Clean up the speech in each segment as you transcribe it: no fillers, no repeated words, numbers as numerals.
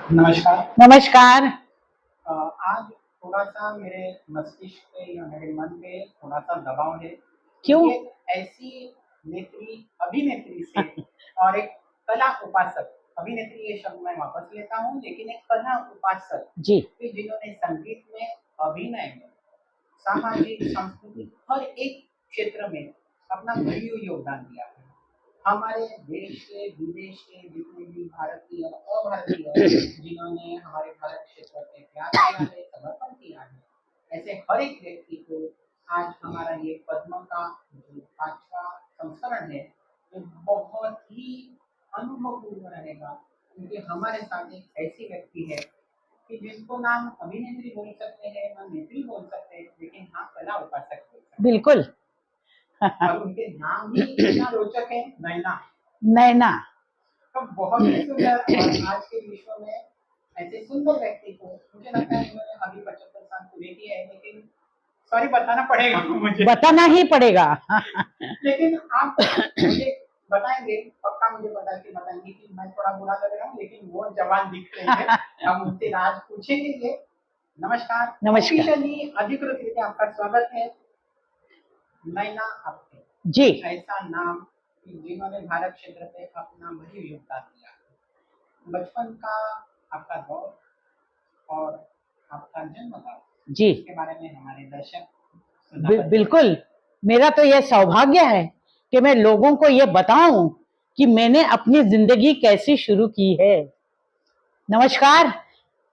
नमस्कार। नमस्कार। आज थोड़ा-सा मेरे मस्तिष्क पे या मेरे मन पे थोड़ा-सा दबाव है, क्यों? क्योंकि एक ऐसी नेत्री अभिनेत्री से और एक कला उपासक, अभिनेत्री ये शब्द मैं वापस लेता हूँ, लेकिन एक कला उपासक जी। कि जिन्होंने संगीत में, अभिनय में, सामाजिक, सांस्कृतिक हर एक क्षेत्र में अपना भरपूर योगदान दिया है। हमारे देश के, विदेश के जितने भी भारतीय, अभारतीय जिन्होंने हमारे भारत क्षेत्र पे त्याग किया है, समर्पण किया है, ऐसे हर एक व्यक्ति को आज हमारा ये पद्म का जो 5वां संस्करण है, ये बहुत ही अनुभवपूर्ण रहेगा, क्योंकि हमारे साथ एक ऐसी व्यक्ति है कि जिनको ना हम अभिनेत्री बोल सकते हैं, ना नेत्री बोल सकते हैं, लेकिन हाँ, कला उपासक बोल सकते बिल्कुल। हैं। और उनके नाम ही इतना रोचक है, नैना। नैना। तो बहुत ही सुंदर और आज के विश्व में ऐसे सुंदर व्यक्ति को मुझे लगता है इन्होंने अभी 75 साल पूरे किए हैं, लेकिन सॉरी बताना पड़ेगा मुझे। बताना ही पड़ेगा। लेकिन आप मुझे बताएंगे, पक्का मुझे बता के बताएंगे कि मैं थोड़ा बुरा लग रहा हूँ, लेकिन वो जवान दिख रहे हैं। हम उनसे राज पूछेंगे ये। नमस्कार। नमस्कार। ऑफिशियली अधिकृत रीते आपका स्वागत है नैना आपके। जी। ऐसा नाम कि जिन्होंने भारत क्षेत्र पे अपना भरी योगदान दिया। बचपन का आपका दौर और आपका जन्मकाल, जी। इसके बारे में हमारे दर्शक सुनना बिल्कुल। मेरा तो यह सौभाग्य है कि मैं लोगों को ये बताऊं कि मैंने अपनी जिंदगी कैसी शुरू की है। नमस्कार,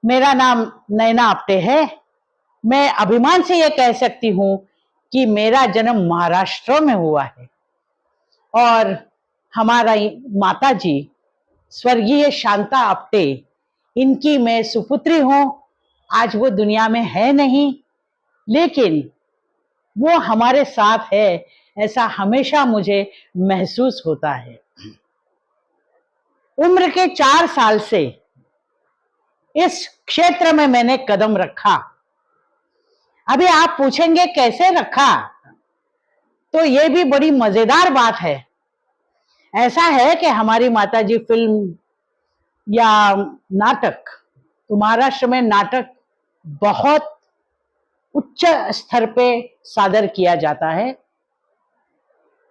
मेरा नाम नैना आप्टे है। मैं अभिमान से ये कह सकती हूँ कि मेरा जन्म महाराष्ट्र में हुआ है और हमारा माता जी स्वर्गीय शांता आप्टे, इनकी मैं सुपुत्री हूँ। आज वो दुनिया में है नहीं, लेकिन वो हमारे साथ है, ऐसा हमेशा मुझे महसूस होता है। उम्र के 4 साल से इस क्षेत्र में मैंने कदम रखा। अभी आप पूछेंगे कैसे रखा, तो ये भी बड़ी मजेदार बात है। ऐसा है कि हमारी माताजी फिल्म या नाटक, तो महाराष्ट्र में नाटक बहुत उच्च स्तर पे सादर किया जाता है।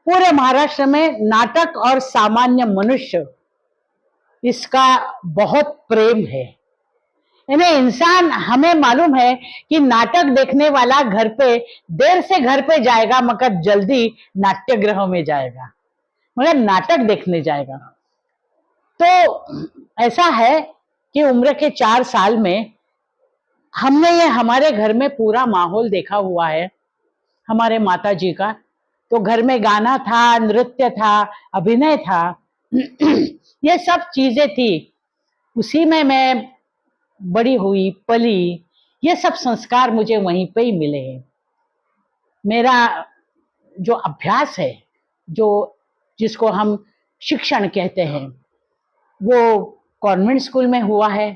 पूरे महाराष्ट्र में नाटक और सामान्य मनुष्य, इसका बहुत प्रेम है। यानी इंसान, हमें मालूम है कि नाटक देखने वाला घर पे देर से घर पे जाएगा, मगर जल्दी नाट्यगृह में जाएगा, मगर नाटक देखने जाएगा। तो ऐसा है कि उम्र के 4 साल में हमने ये हमारे घर में पूरा माहौल देखा हुआ है हमारे माता जी का। तो घर में गाना था, नृत्य था, अभिनय था, ये सब चीजें थी। उसी में मैं बड़ी हुई, पली। ये सब संस्कार मुझे वहीं पे ही मिले हैं। मेरा जो अभ्यास है, जो जिसको हम शिक्षण कहते हैं, वो कॉन्वेंट स्कूल में हुआ है।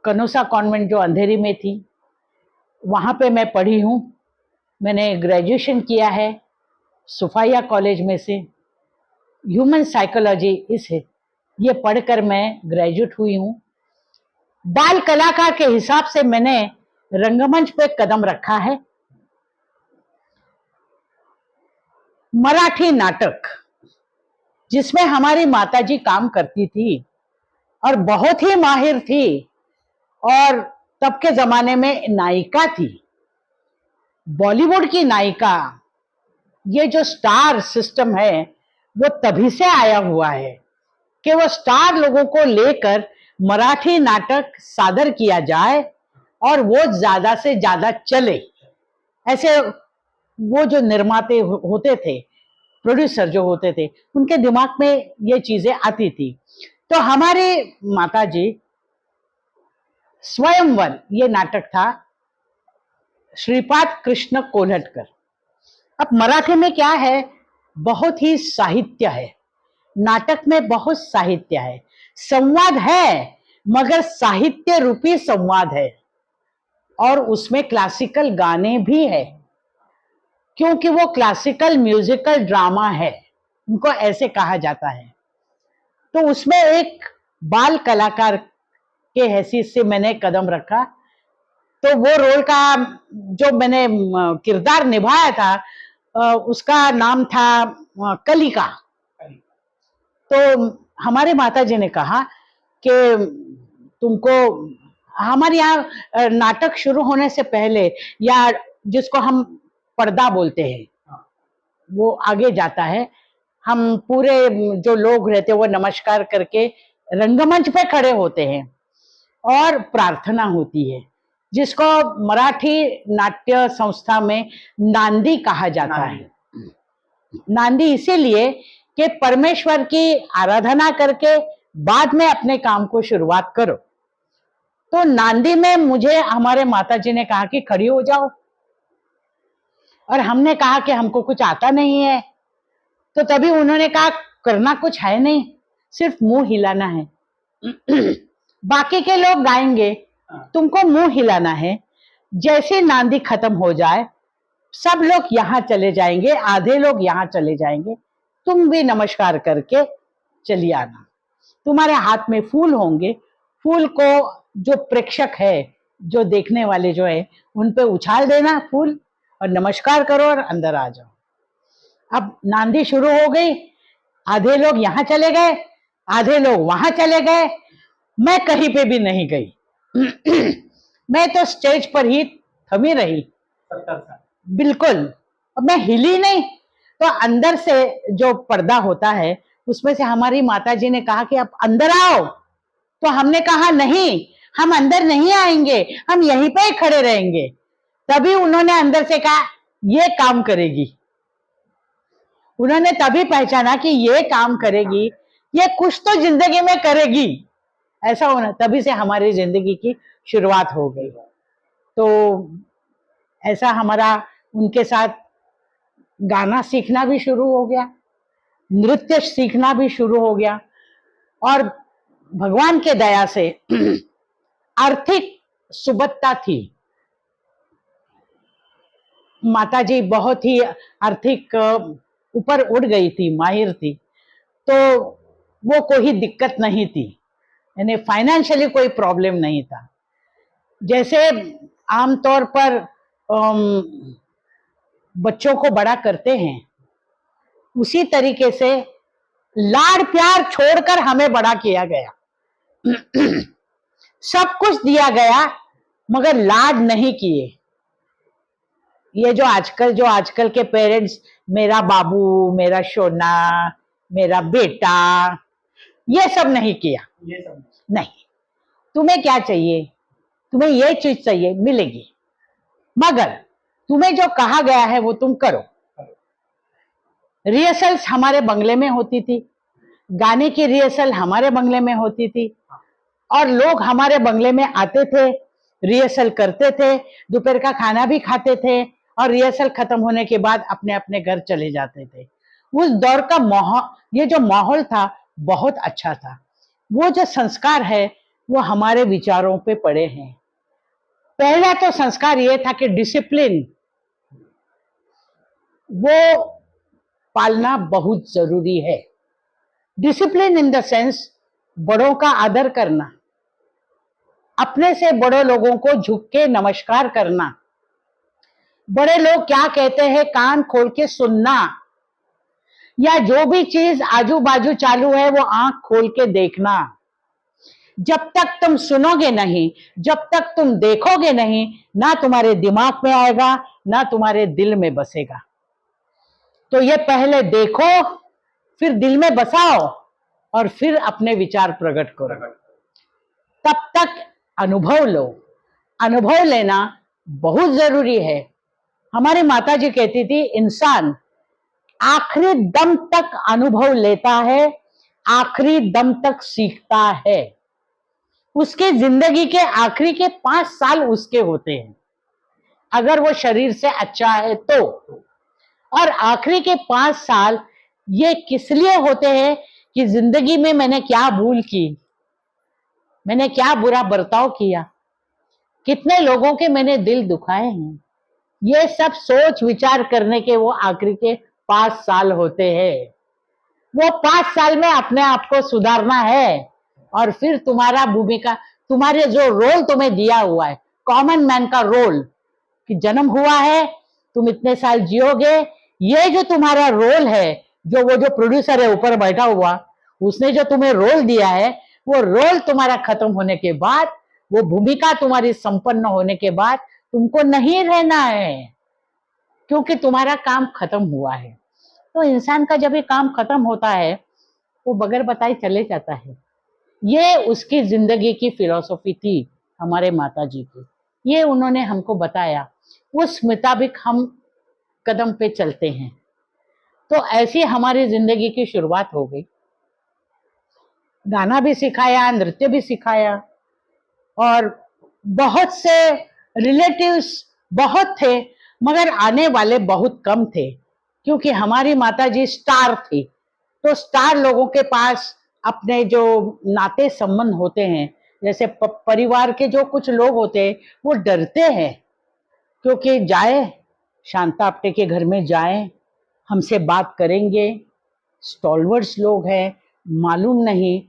कनोसा कॉन्वेंट जो अंधेरी में थी, वहाँ पे मैं पढ़ी हूँ। मैंने ग्रेजुएशन किया है सुफाइया कॉलेज में से, ह्यूमन साइकोलॉजी इस है, ये पढ़कर मैं ग्रेजुएट हुई हूँ। बाल कलाकार के हिसाब से मैंने रंगमंच पे कदम रखा है। मराठी नाटक, जिसमें हमारी माताजी काम करती थी और बहुत ही माहिर थी, और तब के जमाने में नायिका थी, बॉलीवुड की नायिका। ये जो स्टार सिस्टम है वो तभी से आया हुआ है कि वो स्टार लोगों को लेकर मराठी नाटक सादर किया जाए और वो ज्यादा से ज्यादा चले। ऐसे वो जो निर्माते होते थे, प्रोड्यूसर जो होते थे, उनके दिमाग में ये चीजें आती थी। तो हमारे माताजी, स्वयंवर ये नाटक था, श्रीपाद कृष्ण कोल्हटकर। अब मराठी में क्या है, बहुत ही साहित्य है, नाटक में बहुत साहित्य है, संवाद है, मगर साहित्य रूपी संवाद है, और उसमें क्लासिकल गाने भी है, क्योंकि वो क्लासिकल म्यूजिकल ड्रामा है, उनको ऐसे कहा जाता है। तो उसमें एक बाल कलाकार के हैसियत से मैंने कदम रखा। तो वो रोल का जो मैंने किरदार निभाया था उसका नाम था कलिका। तो हमारे माता जी ने कहा कि तुमको, हमारे यहाँ नाटक शुरू होने से पहले, या जिसको हम पर्दा बोलते हैं, वो आगे जाता है। हम पूरे जो लोग रहते हैं वो नमस्कार करके रंगमंच पे खड़े होते हैं और प्रार्थना होती है, जिसको मराठी नाट्य संस्था में नांदी कहा जाता है। नांदी इसीलिए कि परमेश्वर की आराधना करके बाद में अपने काम को शुरुआत करो। तो नांदी में मुझे हमारे माताजी ने कहा कि खड़ी हो जाओ, और हमने कहा कि हमको कुछ आता नहीं है। तो तभी उन्होंने कहा करना कुछ है नहीं, सिर्फ मुंह हिलाना है। बाकी के लोग गाएंगे, तुमको मुंह हिलाना है। जैसे नांदी खत्म हो जाए सब लोग यहाँ चले जाएंगे, आधे लोग यहाँ चले जाएंगे, तुम भी नमस्कार करके चली आना। तुम्हारे हाथ में फूल होंगे, फूल को जो प्रेक्षक है, जो देखने वाले जो है, उन पे उछाल देना फूल और नमस्कार करो और अंदर आ जाओ। अब नांदी शुरू हो गई, आधे लोग यहाँ चले गए, आधे लोग वहां चले गए, मैं कहीं पे भी नहीं गई। मैं तो स्टेज पर ही थमी रही, बिल्कुल, और मैं हिली नहीं। तो अंदर से जो पर्दा होता है उसमें से हमारी माताजी ने कहा कि आप अंदर आओ। तो हमने कहा नहीं, हम अंदर नहीं आएंगे, हम यहीं पे ही खड़े रहेंगे। तभी उन्होंने अंदर से कहा ये काम करेगी। उन्होंने तभी पहचाना कि ये काम करेगी, ये कुछ तो जिंदगी में करेगी, ऐसा होना। तभी से हमारी जिंदगी की शुरुआत हो गई। तो ऐसा हमारा उनके साथ गाना सीखना भी शुरू हो गया, नृत्य सीखना भी शुरू हो गया, और भगवान के दया से आर्थिक सुबत्ता थी। माताजी बहुत ही आर्थिक ऊपर उड़ गई थी, माहिर थी, तो वो कोई दिक्कत नहीं थी, यानी फाइनेंशियली कोई प्रॉब्लम नहीं था। जैसे आमतौर पर बच्चों को बड़ा करते हैं, उसी तरीके से लाड़ प्यार छोड़कर हमें बड़ा किया गया। सब कुछ दिया गया मगर लाड नहीं किए। ये जो आजकल के पेरेंट्स, मेरा बाबू, मेरा सोना, मेरा बेटा, ये सब नहीं किया। ये सब नहीं। तुम्हें क्या चाहिए, तुम्हें ये चीज चाहिए, मिलेगी, मगर तुम्हें जो कहा गया है वो तुम करो। रिहर्सल्स हमारे बंगले में होती थी, गाने की रिहर्सल हमारे बंगले में होती थी, और लोग हमारे बंगले में आते थे, रिहर्सल करते थे, दोपहर का खाना भी खाते थे, और रिहर्सल खत्म होने के बाद अपने अपने घर चले जाते थे। उस दौर का माहौल, ये जो माहौल था बहुत अच्छा था। वो जो संस्कार है वो हमारे विचारों पे पड़े हैं। पहला तो संस्कार ये था कि डिसिप्लिन वो पालना बहुत जरूरी है। डिसिप्लिन इन द सेंस बड़ों का आदर करना, अपने से बड़े लोगों को झुक के नमस्कार करना, बड़े लोग क्या कहते हैं कान खोल के सुनना, या जो भी चीज आजू बाजू चालू है वो आंख खोल के देखना। जब तक तुम सुनोगे नहीं, जब तक तुम देखोगे नहीं, ना तुम्हारे दिमाग में आएगा, ना तुम्हारे दिल में बसेगा। तो ये पहले देखो, फिर दिल में बसाओ, और फिर अपने विचार प्रकट करो। तब तक अनुभव लो। अनुभव लेना बहुत जरूरी है। हमारी माताजी कहती थी इंसान आखिरी दम तक अनुभव लेता है, आखिरी दम तक सीखता है। उसके जिंदगी के आखिरी के 5 साल उसके होते हैं, अगर वो शरीर से अच्छा है तो। और आखिरी के 5 साल ये किस लिए होते हैं कि जिंदगी में मैंने क्या भूल की, मैंने क्या बुरा बर्ताव किया, कितने लोगों के मैंने दिल दुखाए हैं, ये सब सोच विचार करने के वो आखिरी के 5 साल होते हैं। वो 5 साल में अपने आप को सुधारना है, और फिर तुम्हारा भूमिका, तुम्हारे जो रोल तुम्हें दिया हुआ है, कॉमन मैन का रोल, कि जन्म हुआ है, तुम इतने साल जियोगे, ये जो तुम्हारा रोल है, जो वो जो प्रोड्यूसर है ऊपर बैठा हुआ, उसने जो तुम्हें रोल दिया है, वो रोल तुम्हारा खत्म होने के बाद, वो भूमिका तुम्हारी संपन्न होने के बाद तुमको नहीं रहना है, क्योंकि तुम्हारा काम खत्म हुआ है। तो इंसान का जब ये काम खत्म होता है, वो बगैर बताए चले जाता है। ये उसकी जिंदगी की फिलॉसफी थी हमारे माता जी की, ये उन्होंने हमको बताया, उस मुताबिक हम कदम पे चलते हैं। तो ऐसी हमारी जिंदगी की शुरुआत हो गई। गाना भी सिखाया, नृत्य भी सिखाया, और बहुत से रिलेटिव्स बहुत थे, मगर आने वाले बहुत कम थे, क्योंकि हमारी माताजी स्टार थी। तो स्टार लोगों के पास अपने जो नाते संबंध होते हैं, जैसे परिवार के जो कुछ लोग होते हैं, वो डरते हैं, क्योंकि जाए शांता आप्टे के घर में जाए, हमसे बात करेंगे, स्टॉलवर्ड्स लोग हैं, मालूम नहीं,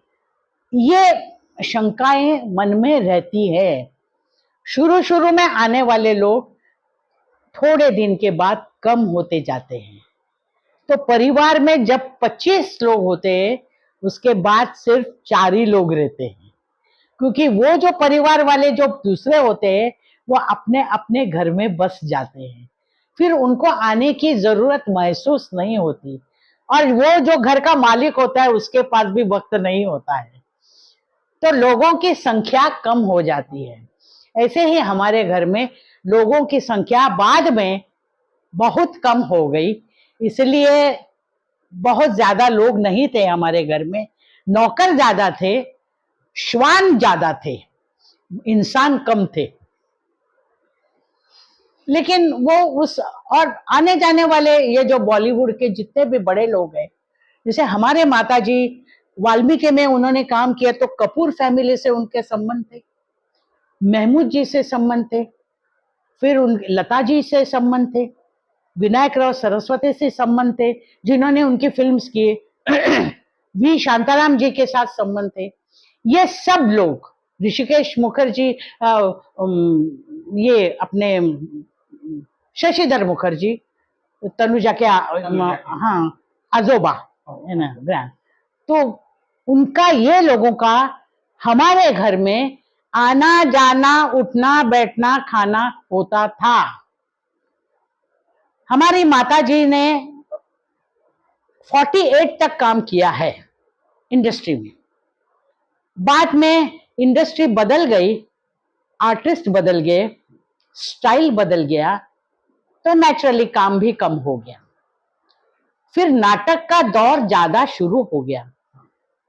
ये शंकाएं मन में रहती है। शुरू शुरू में आने वाले लोग थोड़े दिन के बाद कम होते जाते हैं। तो परिवार में जब 25 लोग होते हैं, उसके बाद सिर्फ 4 ही लोग रहते हैं, क्योंकि वो जो परिवार वाले जो दूसरे होते हैं, वो अपने अपने घर में बस जाते हैं, फिर उनको आने की जरूरत महसूस नहीं होती, और वो जो घर का मालिक होता है उसके पास भी वक्त नहीं होता है, तो लोगों की संख्या कम हो जाती है। ऐसे ही हमारे घर में लोगों की संख्या बाद में बहुत कम हो गई, इसलिए बहुत ज्यादा लोग नहीं थे हमारे घर में, नौकर ज्यादा थे, श्वान ज्यादा थे, इंसान कम थे। लेकिन वो उस और आने जाने वाले ये जो बॉलीवुड के जितने भी बड़े लोग हैं, जैसे हमारे माताजी वाल्मीकि में उन्होंने काम किया, तो कपूर फैमिली से उनके संबंध थे, महमूद जी से संबंध थे, फिर उन लता जी से संबंध थे, विनायक राव सरस्वती से संबंध थे जिन्होंने उनकी फिल्म्स किए, वी शांताराम जी के साथ संबंध थे। ये सब लोग, ऋषिकेश मुखर्जी, ये अपने शशिधर मुखर्जी, तनुजा के हाँ आजोबा है ना, ग्रैंड, तो उनका, ये लोगों का हमारे घर में आना जाना, उठना बैठना खाना होता था। हमारी माताजी ने 48 तक काम किया है इंडस्ट्री में। बाद में इंडस्ट्री बदल गई, आर्टिस्ट बदल गए, स्टाइल बदल गया, तो नेचुरली काम भी कम हो गया। फिर नाटक का दौर ज्यादा शुरू हो गया,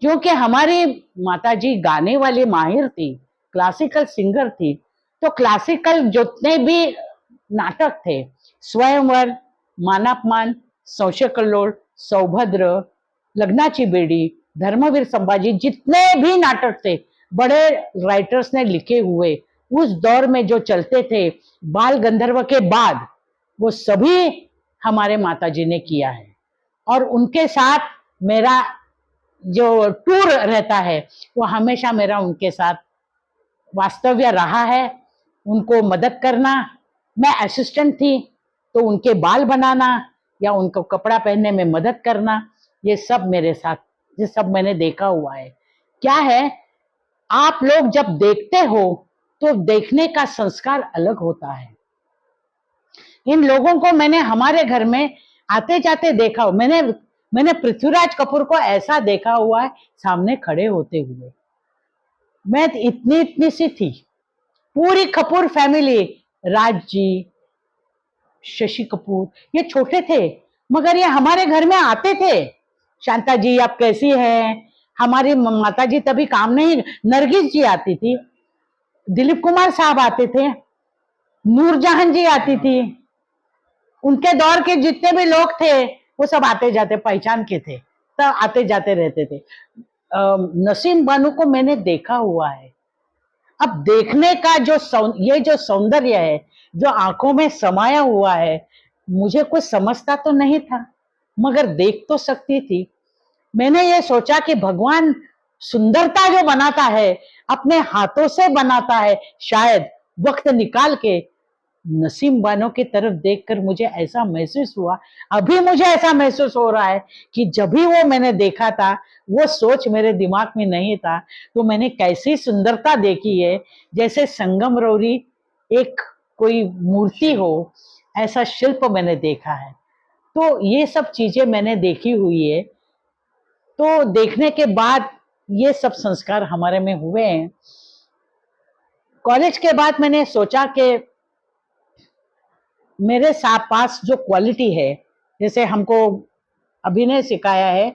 क्योंकि हमारी माताजी गाने वाली माहिर थी, क्लासिकल सिंगर थी, तो क्लासिकल जितने भी नाटक थे, स्वयंवर, मानापमान, संशय कल्लोळ, सौभद्र, लग्नाची बेडी, धर्मवीर संभाजी, जितने भी नाटक थे बड़े राइटर्स ने लिखे हुए, उस दौर में जो चलते थे बाल गंधर्व के बाद, वो सभी हमारे माताजी ने किया है। और उनके साथ मेरा जो टूर रहता है, वो हमेशा मेरा उनके साथ वास्तव्य रहा है। उनको मदद करना, मैं असिस्टेंट थी तो उनके बाल बनाना या उनको कपड़ा पहनने में मदद करना, ये सब मेरे साथ, ये सब मैंने देखा हुआ है। क्या है, आप लोग जब देखते हो तो देखने का संस्कार अलग होता है। इन लोगों को मैंने हमारे घर में आते जाते देखा, मैंने पृथ्वीराज कपूर को ऐसा देखा हुआ है सामने खड़े होते हुए। मैं इतनी सी थी, पूरी कपूर फैमिली, राज जी, शशि कपूर, ये छोटे थे मगर ये हमारे घर में आते थे। शांता जी आप कैसी हैं, हमारी माता जी तभी काम नहीं, नरगिस जी आती थी, दिलीप कुमार साहब आते थे, नूरजहां जी आती थी, उनके दौर के जितने भी लोग थे वो सब आते जाते, पहचान के थे, तब आते जाते रहते थे। नसीम बानो को मैंने देखा हुआ है। अब देखने का ये जो सौंदर्य है, जो आंखों में समाया हुआ है, मुझे कुछ समझता तो नहीं था मगर देख तो सकती थी। मैंने ये सोचा कि भगवान सुंदरता जो बनाता है, अपने हाथों से बनाता है, शायद वक्त निकाल के। नसीम बानो की तरफ देखकर मुझे ऐसा महसूस हुआ, अभी मुझे ऐसा महसूस हो रहा है कि जब भी वो मैंने देखा था, वो सोच मेरे दिमाग में नहीं था, तो मैंने कैसी सुंदरता देखी है, जैसे संगम रौरी एक कोई मूर्ति हो, ऐसा शिल्प मैंने देखा है। तो ये सब चीजें मैंने देखी हुई है। तो देखने के बाद ये सब संस्कार हमारे में हुए हैं। कॉलेज के बाद मैंने सोचा कि मेरे साथ पास जो क्वालिटी है, जैसे हमको अभिनय सिखाया है,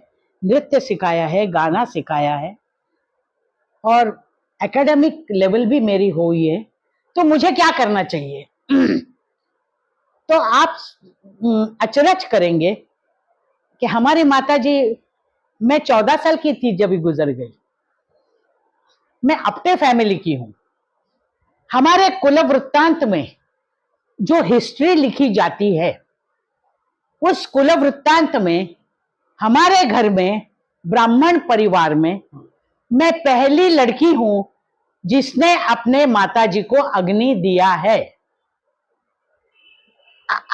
नृत्य सिखाया है, गाना सिखाया है, और एकेडमिक लेवल भी मेरी हुई है, तो मुझे क्या करना चाहिए? तो आप अचरज करेंगे कि हमारी माता जी, मैं 14 साल की थी जब गुजर गई। मैं अपने फैमिली की हूं। हमारे कुल वृत्तांत में जो हिस्ट्री लिखी जाती है, उस कुल वृत्तांत में हमारे घर में, ब्राह्मण परिवार में, मैं पहली लड़की हूं जिसने अपने माताजी को अग्नि दिया है।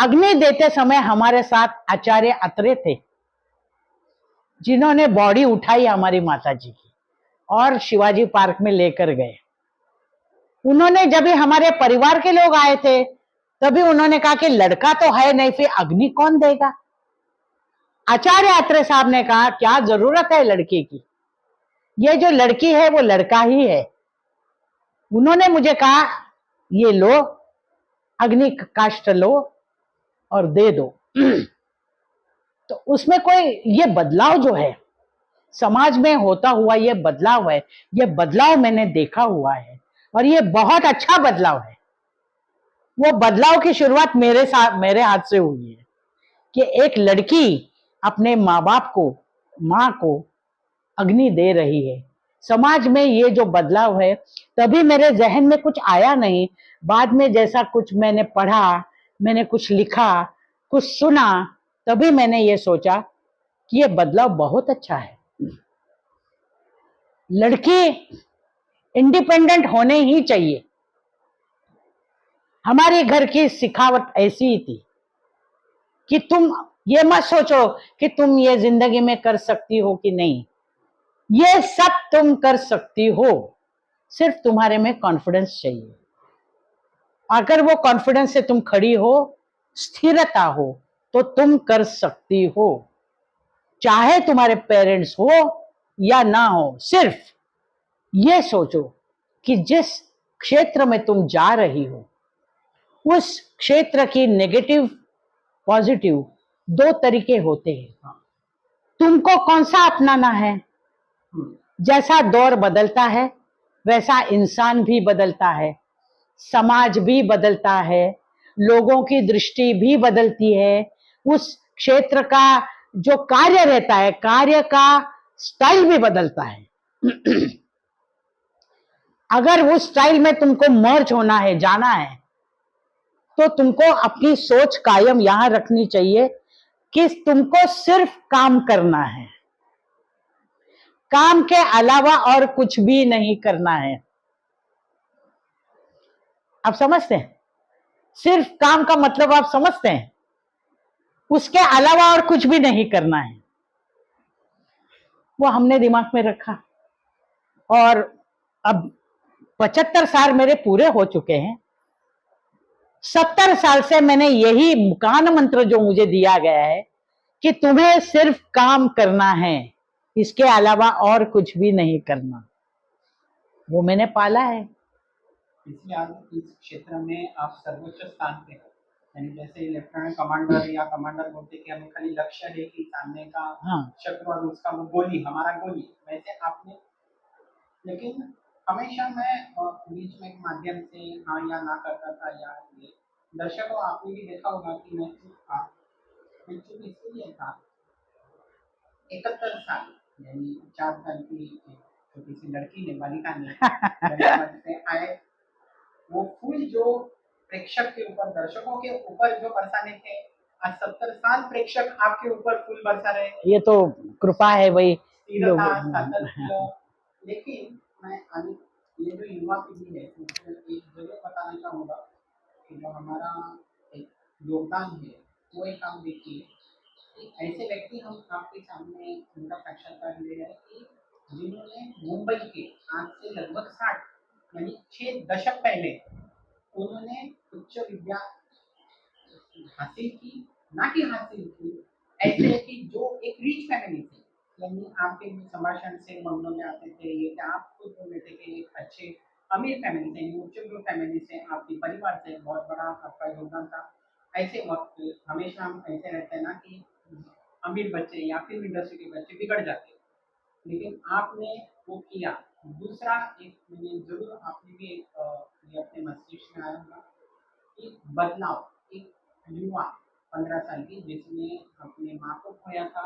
अग्नि देते समय हमारे साथ आचार्य अत्रे थे, जिन्होंने बॉडी उठाई हमारी माताजी की और शिवाजी पार्क में लेकर गए। उन्होंने, जब भी हमारे परिवार के लोग आए थे, तभी उन्होंने कहा कि लड़का तो है नहीं, फिर अग्नि कौन देगा? आचार्य अत्रे साहब ने कहा, क्या जरूरत है लड़की की, ये जो लड़की है वो लड़का ही है। उन्होंने मुझे कहा, ये लो, अग्नि काष्ठ लो और दे दो। तो उसमें कोई, ये बदलाव जो है समाज में होता हुआ, ये बदलाव है, ये बदलाव मैंने देखा हुआ है, और ये बहुत अच्छा बदलाव है। वो बदलाव की शुरुआत मेरे हाथ से हुई है कि एक लड़की अपने माँ बाप को, माँ को अग्नि दे रही है। समाज में ये जो बदलाव है, तभी मेरे जहन में कुछ आया नहीं। बाद में जैसा कुछ मैंने पढ़ा, मैंने कुछ लिखा, कुछ सुना, तभी मैंने ये सोचा कि ये बदलाव बहुत अच्छा है। लड़की इंडिपेंडेंट होने ही चाहिए। हमारे घर की सिखावट ऐसी ही थी कि तुम ये मत सोचो कि तुम ये जिंदगी में कर सकती हो कि नहीं, ये सब तुम कर सकती हो, सिर्फ तुम्हारे में कॉन्फिडेंस चाहिए। अगर वो कॉन्फिडेंस से तुम खड़ी हो, स्थिरता हो, तो तुम कर सकती हो, चाहे तुम्हारे पेरेंट्स हो या ना हो। सिर्फ ये सोचो कि जिस क्षेत्र में तुम जा रही हो, उस क्षेत्र की नेगेटिव पॉजिटिव दो तरीके होते हैं। तुमको कौन सा अपनाना है? जैसा दौर बदलता है, वैसा इंसान भी बदलता है, समाज भी बदलता है, लोगों की दृष्टि भी बदलती है, उस क्षेत्र का जो कार्य रहता है, कार्य का स्टाइल भी बदलता है। अगर उस स्टाइल में तुमको मर्ज होना है, जाना है, तो तुमको अपनी सोच कायम यहां रखनी चाहिए कि तुमको सिर्फ काम करना है, काम के अलावा और कुछ भी नहीं करना है। आप समझते हैं? सिर्फ काम का मतलब आप समझते हैं? उसके अलावा और कुछ भी नहीं करना है। वो हमने दिमाग में रखा, और अब 75 साल मेरे पूरे हो चुके हैं। 70 साल से मैंने यही कान मंत्र जो मुझे दिया गया है कि तुम्हें सिर्फ काम करना है, इसके अलावा और कुछ भी नहीं करना, वो मैंने पाला है। इसलिए आप इस क्षेत्र में आप सर्वोच्च स्थान पे हो, यानी जैसे लेफ्टिनेंट कमांडर या कमांडर बोलते कि हमें खाली लक्ष्य है कि सामने का हाँ, शत्रु और उसका वो गोली, हमारा गोली, वैसे आपने, लेकिन हमेशा मैं बीच में एक माध्यम से हाँ या ना करता था, या ये दर्शकों आपने भी देखा होगा कि मैं चुप था। मैं चुप इसलिए था, 71 साल यानी 4 साल की एक छोटी सी लड़की ने, बालिका ने जब से आए, वो फूल जो प्रेक्षक के ऊपर, दर्शकों के ऊपर जो बरसाने थे, आज 70 साल प्रेक्षक आपके ऊपर फूल बरसा रहे हैं। ये तो कृपा है भाई लोग। स्थिरता, सातत्य। लेकिन मैं ये जो युवा पीढ़ी है उसको एक जरूर बताना चाहूँगा कि जो हमारा एक योगदान है वो एक आप देखिए, एक ऐसे व्यक्ति हम आपके सामने उनका साक्षात्कार ले रहे हैं कि जिन्होंने मुंबई के आज से लगभग 60 यानी 6 दशक पहले उन्होंने उच्च विद्या हासिल की, ना कि हासिल की, ऐसे है कि जो एक रिच फैमिली से, यानी आपके संभाषण से मामलों में आते थे, ये कि आप खुद बोल रहे थे कि एक अच्छे अमीर फैमिली से, यानी उच्च ग्रुप फैमिली से, आपके परिवार से बहुत बड़ा आपका योगदान था। ऐसे वक्त हमेशा हम ऐसे रहते हैं ना कि अमीर बच्चे या फिल्म इंडस्ट्री के बच्चे बिगड़ जाते हैं, लेकिन आपने वो किया। दूसरा एक मैंने जरूर आपने भी एक ये अपने मस्तिष्क में आया होगा एक बदलाव, एक युवा 15 साल की जिसने अपने माँ को खोया था,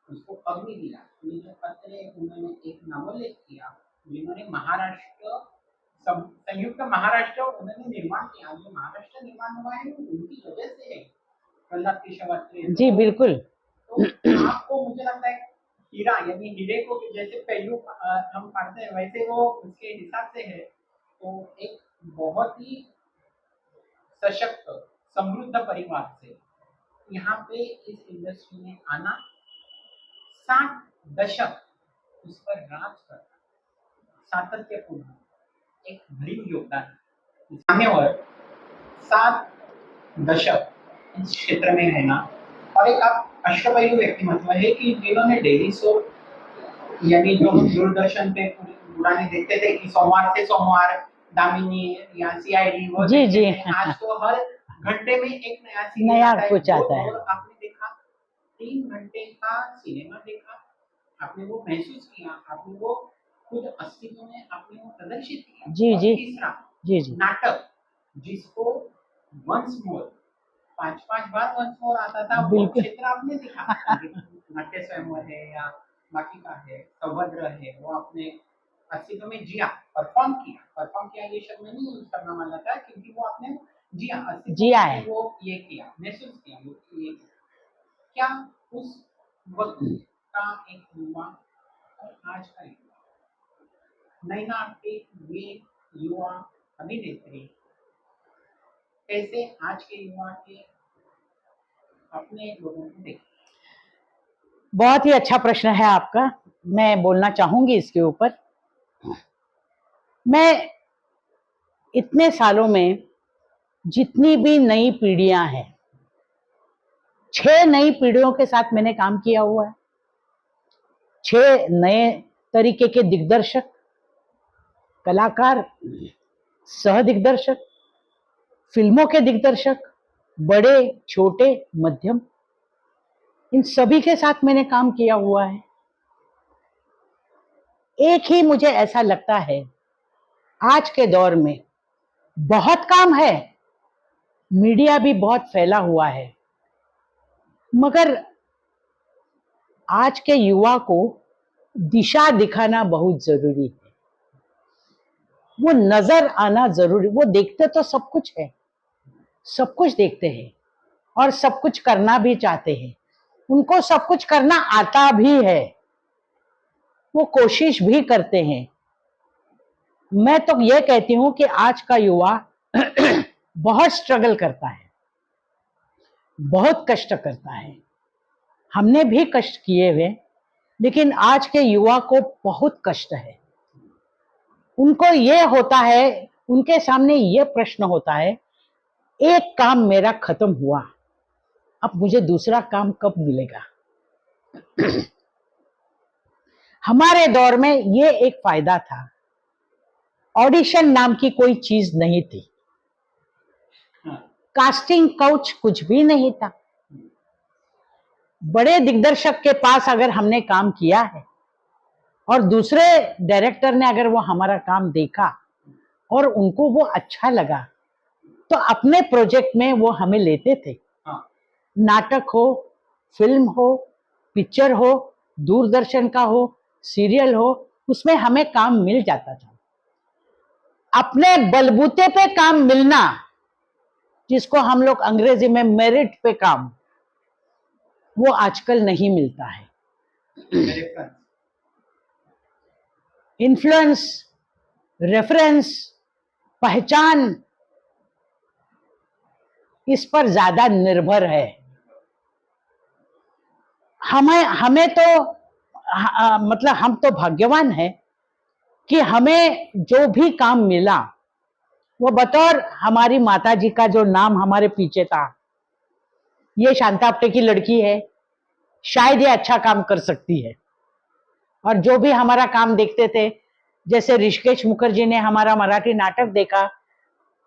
उसको अग्नि दिया। ये जो पत्र है उन्होंने एक नवोल्लेख किया, जिन्होंने महाराष्ट्र संयुक्त महाराष्ट्र उन्होंने निर्माण किया। जो महाराष्ट्र निर्माण हुआ है वो उनकी वजह से है, प्रहलाद केशवात्रे। जी बिल्कुल। तो आपको मुझे लगता है हीरा यानी हीरे को जैसे पहलू हम पढ़ते हैं वैसे वो उसके हिसाब से है। तो एक बहुत ही सशक्त समृद्ध परिवार से यहाँ पे इस इंडस्ट्री में आना, 60 दशक उस पर राज करना, सातत्यपूर्ण एक भरीव योगदान साम्यवर 7 दशक इस क्षेत्र में रहना, और एक आप अष्टपैलू व्यक्तिमत्व है कि जिन्होंने डेली सोप यानी जो हम दूरदर्शन पे पुराने देखते थे कि सोमवार से सोमवार दामिनी या सीआईडी वो जी जी आज तो हर घंटे में एक नया नया कुछ आता है। और आपने देखा 3 घंटे का सिनेमा देखा, आपने वो महसूस किया, आपने वो खुद अस्तित्व में आपने वो प्रदर्शित किया। जी जी तीसरा जी जी नाटक जिसको वंस मोर 5-5 बार वंस मोर आता था, वो बिल्कुल। क्षेत्र आपने देखा। नाट्य स्वयंवर है या बाकी का है, सौभद्र है, वो आपने अस्तित्व में जिया, परफॉर्म किया ये शब्द मैं नहीं यूज करना वाला था क्योंकि वो आपने जिया, अस्तित्व जिया में है। वो ये किया, महसूस किया, वो ये क्या उस वक्त का एक युवा और आज का युवा, नैना आपके ये युवा अभिनेत्री कैसे आज के युवा के अपने लोगों को देखें? बहुत ही अच्छा प्रश्न है आपका, मैं बोलना चाहूंगी इसके ऊपर। मैं इतने सालों में जितनी भी नई पीढ़ियां हैं, 6 नई पीढ़ियों के साथ मैंने काम किया हुआ है। 6 नए तरीके के दिग्दर्शक, कलाकार, सह दिग्दर्शक, फिल्मों के दिग्दर्शक, बड़े छोटे मध्यम, इन सभी के साथ मैंने काम किया हुआ है। एक ही मुझे ऐसा लगता है, आज के दौर में बहुत काम है, मीडिया भी बहुत फैला हुआ है, मगर आज के युवा को दिशा दिखाना बहुत जरूरी है। वो नजर आना जरूरी, वो देखते तो सब कुछ है, सब कुछ देखते हैं और सब कुछ करना भी चाहते हैं, उनको सब कुछ करना आता भी है, वो कोशिश भी करते हैं। मैं तो ये कहती हूं कि आज का युवा बहुत स्ट्रगल करता है, बहुत कष्ट करता है। हमने भी कष्ट किए हुए, लेकिन आज के युवा को बहुत कष्ट है। उनको ये होता है, उनके सामने ये प्रश्न होता है, एक काम मेरा खत्म हुआ, अब मुझे दूसरा काम कब मिलेगा? हमारे दौर में ये एक फायदा था, ऑडिशन नाम की कोई चीज नहीं थी, कास्टिंग काउच कुछ भी नहीं था। बड़े दिग्दर्शक के पास अगर हमने काम किया है और दूसरे डायरेक्टर ने अगर वो हमारा काम देखा और उनको वो अच्छा लगा, तो अपने प्रोजेक्ट में वो हमें लेते थे। नाटक हो, फिल्म हो, पिक्चर हो, दूरदर्शन का हो, सीरियल हो, उसमें हमें काम मिल जाता था। अपने बलबूते पे काम मिलना, जिसको हम लोग अंग्रेजी में मेरिट पे काम, वो आजकल नहीं मिलता है। इन्फ्लुएंस, रेफरेंस, पहचान, इस पर ज्यादा निर्भर है। हमें हमें तो मतलब हम तो भाग्यवान हैं कि हमें जो भी काम मिला वो बतौर हमारी माता जी का जो नाम हमारे पीछे था, ये शांता आप्टे की लड़की है, शायद ये अच्छा काम कर सकती है। और जो भी हमारा काम देखते थे, जैसे ऋषिकेश मुखर्जी ने हमारा मराठी नाटक देखा,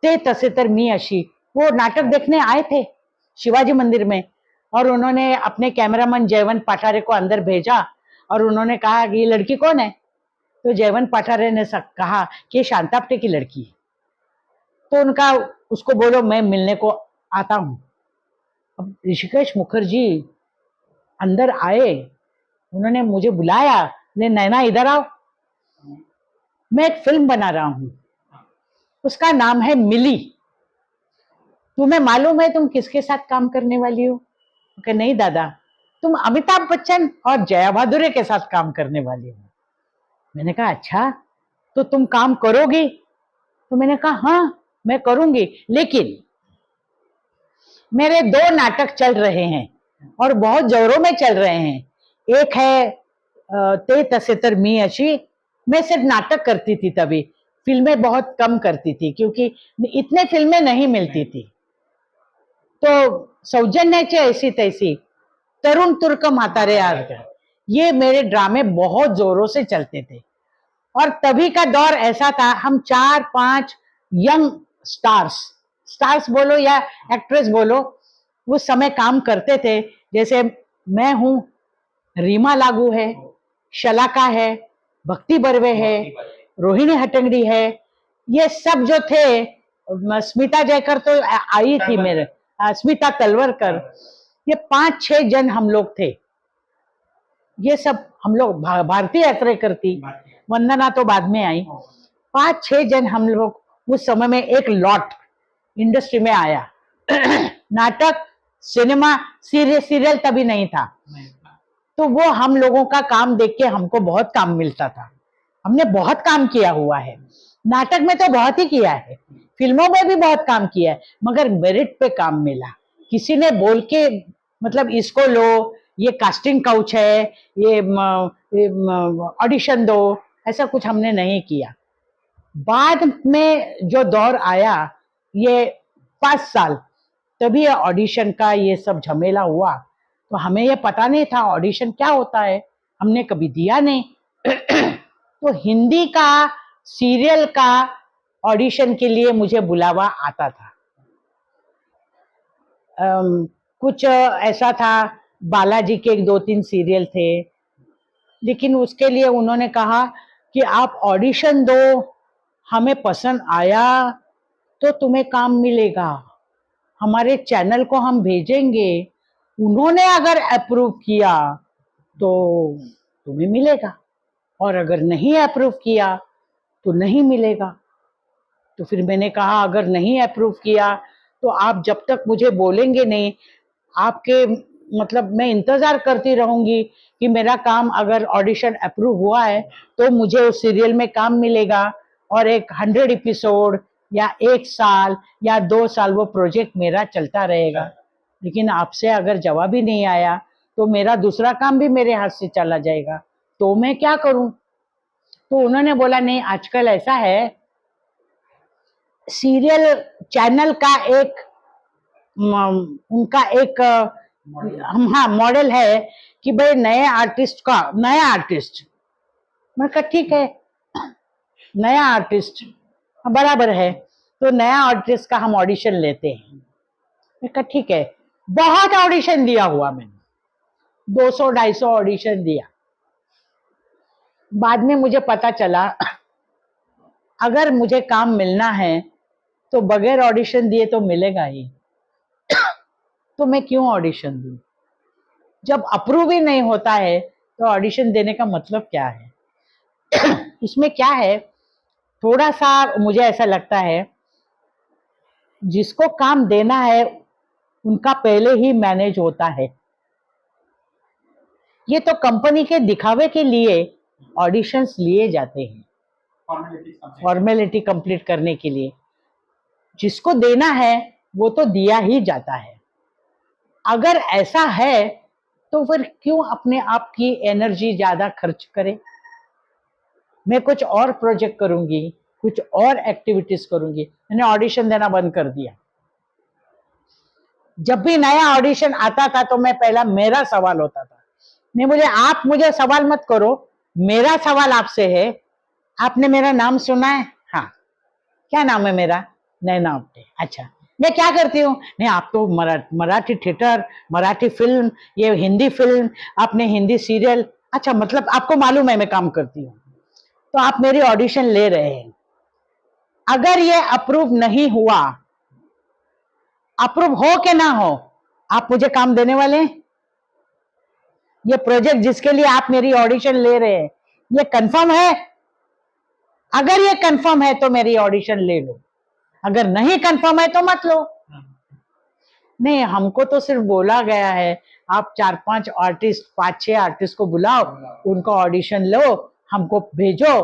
ते तसे तर मी अशी, वो नाटक देखने आए थे शिवाजी मंदिर में, और उन्होंने अपने कैमरामैन जयवंत पाठारे को अंदर भेजा और उन्होंने कहा कि ये लड़की कौन है, तो जयवंत पाठारे ने कहा कि ये शांता आप्टे की लड़की है। तो उनका उसको बोलो मैं मिलने को आता हूं। अब ऋषिकेश मुखर्जी अंदर आए, उन्होंने मुझे बुलाया, ले नैना इधर आओ, मैं एक फिल्म बना रहा हूं, उसका नाम है मिली, तुम्हें मालूम है तुम किसके साथ काम करने वाली हो? कि नहीं दादा, तुम अमिताभ बच्चन और जया भादुरी के साथ काम करने वाली हो। मैंने कहा अच्छा, तो तुम काम करोगी? तो मैंने कहा हाँ मैं करूंगी, लेकिन मेरे 2 नाटक चल रहे हैं और बहुत जोरों में चल रहे हैं। एक है ते तसे तर मी अशी, मैं सिर्फ नाटक करती थी तभी, फिल्में बहुत कम करती थी क्योंकि इतने फिल्में नहीं मिलती थी। तो सौजन्याची ऐसी तैसी, तरुण तुर्क म्हातारे आज, ये मेरे ड्रामे बहुत जोरों से चलते थे। और तभी का दौर ऐसा था, हम 4-5 यंग स्टार्स बोलो या एक्ट्रेस बोलो, उस समय काम करते थे। जैसे मैं हूं, रीमा लागू है, शलाका है, भक्ति बर्वे है, रोहिणी हट्टंगडी है, ये सब जो थे, स्मिता जयकर तो आई थी मेरे, स्मिता तलवरकर, ये 5-6 जन हम लोग थे। ये सब हम लोग, भारतीय यात्रेकर थी, वंदना तो बाद में आई, 5-6 जन हम लोग उस समय में एक लॉट इंडस्ट्री में आया। नाटक, सिनेमा, सीरियल तभी नहीं था, तो वो हम लोगों का काम देख के हमको बहुत काम मिलता था। हमने बहुत काम किया हुआ है, नाटक में तो बहुत ही किया है, फिल्मों में भी बहुत काम किया है, मगर मेरिट पे काम मिला। किसी ने बोल के मतलब इसको लो, ये कास्टिंग काउच है, ये ऑडिशन दो, ऐसा कुछ हमने नहीं किया। बाद में जो दौर आया, ये 5 साल, तभी ये ऑडिशन का ये सब झमेला हुआ, तो हमें ये पता नहीं था ऑडिशन क्या होता है, हमने कभी दिया नहीं। तो हिंदी का सीरियल का ऑडिशन के लिए मुझे बुलावा आता था। कुछ ऐसा था, बालाजी के 2-3 सीरियल थे, लेकिन उसके लिए उन्होंने कहा कि आप ऑडिशन दो, हमें पसंद आया तो तुम्हें काम मिलेगा, हमारे चैनल को हम भेजेंगे, उन्होंने अगर अप्रूव किया तो तुम्हें मिलेगा, और अगर नहीं अप्रूव किया तो नहीं मिलेगा। तो फिर मैंने कहा अगर नहीं अप्रूव किया तो आप जब तक मुझे बोलेंगे नहीं, आपके मतलब मैं इंतजार करती रहूंगी कि मेरा काम अगर ऑडिशन अप्रूव हुआ है तो मुझे उस सीरियल में काम मिलेगा, और एक 100 एपिसोड या 1 साल या 2 साल वो प्रोजेक्ट मेरा चलता रहेगा। लेकिन आपसे अगर जवाब ही नहीं आया तो मेरा दूसरा काम भी मेरे हाथ से चला जाएगा, तो मैं क्या करूं? तो उन्होंने बोला नहीं, आजकल ऐसा है, सीरियल चैनल का एक उनका एक हाँ मॉडल है कि भाई नया आर्टिस्ट, मैं कहा ठीक है, नया आर्टिस्ट बराबर है, तो नया आर्टिस्ट का हम ऑडिशन लेते हैं। मैं कहा ठीक है, बहुत ऑडिशन दिया हुआ मैंने, 200-250 ऑडिशन दिया। बाद में मुझे पता चला अगर मुझे काम मिलना है तो बगैर ऑडिशन दिए तो मिलेगा ही, तो मैं क्यों ऑडिशन दूं? जब अप्रूव ही नहीं होता है तो ऑडिशन देने का मतलब क्या है? इसमें क्या है, थोड़ा सा मुझे ऐसा लगता है जिसको काम देना है उनका पहले ही मैनेज होता है। ये तो कंपनी के दिखावे के लिए ऑडिशंस लिए जाते हैं, फॉर्मेलिटी कंप्लीट करने के लिए। जिसको देना है वो तो दिया ही जाता है। अगर ऐसा है तो फिर क्यों अपने आप की एनर्जी ज्यादा खर्च करें। मैं कुछ और प्रोजेक्ट करूंगी, कुछ और एक्टिविटीज करूंगी। मैंने ऑडिशन देना बंद कर दिया। जब भी नया ऑडिशन आता था तो मैं पहला मेरा सवाल होता था, आप मुझे सवाल मत करो, मेरा सवाल आपसे है, आपने मेरा नाम सुना है? हाँ। क्या नाम है मेरा? नैना आपटे। अच्छा, मैं क्या करती हूँ? नहीं, आप तो मराठी थिएटर, मराठी फिल्म, ये हिंदी फिल्म, आपने हिंदी सीरियल। अच्छा, मतलब आपको मालूम है मैं काम करती हूँ, तो आप मेरी ऑडिशन ले रहे हैं। अगर ये अप्रूव नहीं हुआ, अप्रूव हो के ना हो, आप मुझे काम देने वाले हैं? ये प्रोजेक्ट जिसके लिए आप मेरी ऑडिशन ले रहे हैं, ये कंफर्म है? अगर ये कंफर्म है तो मेरी ऑडिशन ले लो, अगर नहीं कंफर्म है तो मत लो। नहीं, हमको तो सिर्फ बोला गया है आप 4-5 आर्टिस्ट, 5-6 आर्टिस्ट को बुलाओ, उनका ऑडिशन लो, हमको भेजो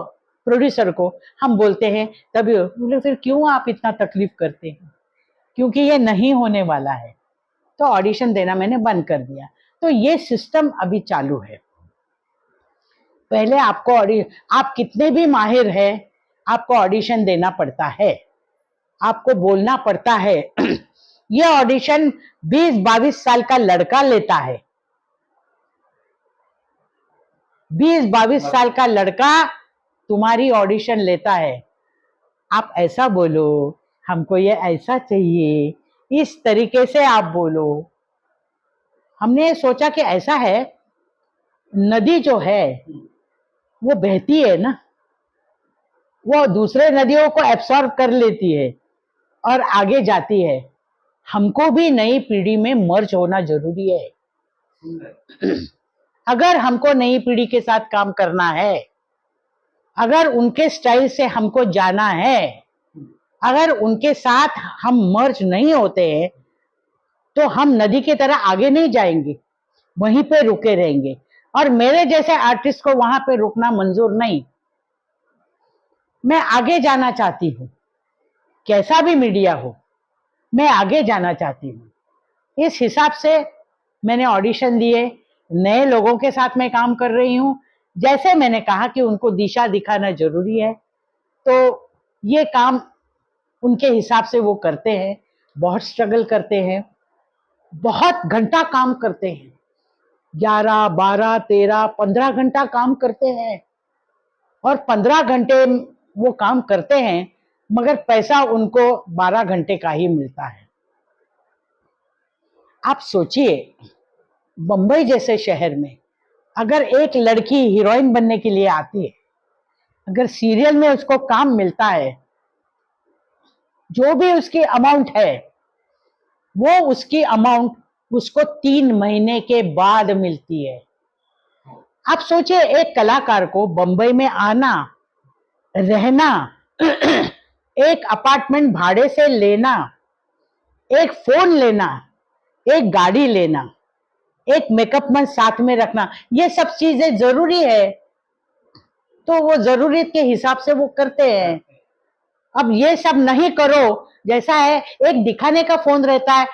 प्रोड्यूसर को, हम बोलते हैं तभी। बोले फिर क्यों आप इतना तकलीफ करते हैं? क्योंकि ये नहीं होने वाला है, तो ऑडिशन देना मैंने बंद कर दिया। तो ये सिस्टम अभी चालू है। पहले आपको आप कितने भी माहिर है, आपको ऑडिशन देना पड़ता है, आपको बोलना पड़ता है। ये ऑडिशन 20-22 साल का लड़का लेता है। 20-22 साल का लड़का तुम्हारी ऑडिशन लेता है। आप ऐसा बोलो, हमको ये ऐसा चाहिए, इस तरीके से आप बोलो। हमने सोचा कि ऐसा है, नदी जो है वो बहती है ना, वो दूसरे नदियों को एब्सॉर्ब कर लेती है और आगे जाती है। हमको भी नई पीढ़ी में मर्ज होना जरूरी है। अगर हमको नई पीढ़ी के साथ काम करना है, अगर उनके स्टाइल से हमको जाना है, अगर उनके साथ हम मर्ज नहीं होते हैं, तो हम नदी की तरह आगे नहीं जाएंगे, वहीं पे रुके रहेंगे। और मेरे जैसे आर्टिस्ट को वहां पे रुकना मंजूर नहीं। मैं आगे जाना चाहती हूँ, कैसा भी मीडिया हो, मैं आगे जाना चाहती हूँ। इस हिसाब से मैंने ऑडिशन दिए, नए लोगों के साथ मैं काम कर रही हूँ। जैसे मैंने कहा कि उनको दिशा दिखाना जरूरी है, तो ये काम उनके हिसाब से वो करते हैं। बहुत स्ट्रगल करते हैं, बहुत घंटा काम करते हैं, 11, 12, 13, 15 घंटा काम करते हैं। और 15 घंटे वो काम करते हैं, मगर पैसा उनको 12 घंटे का ही मिलता है। आप सोचिए, बंबई जैसे शहर में अगर एक लड़की हीरोइन बनने के लिए आती है, अगर सीरियल में उसको काम मिलता है, जो भी उसकी अमाउंट है, वो उसकी अमाउंट उसको 3 महीने के बाद मिलती है। आप सोचिए, एक कलाकार को बंबई में आना, रहना, एक अपार्टमेंट भाड़े से लेना, एक फोन लेना, एक गाड़ी लेना, एक मेकअप मैन साथ में रखना, ये सब चीजें जरूरी है। तो वो जरूरत के हिसाब से वो करते हैं। अब ये सब नहीं करो, जैसा है एक दिखाने का फोन रहता है,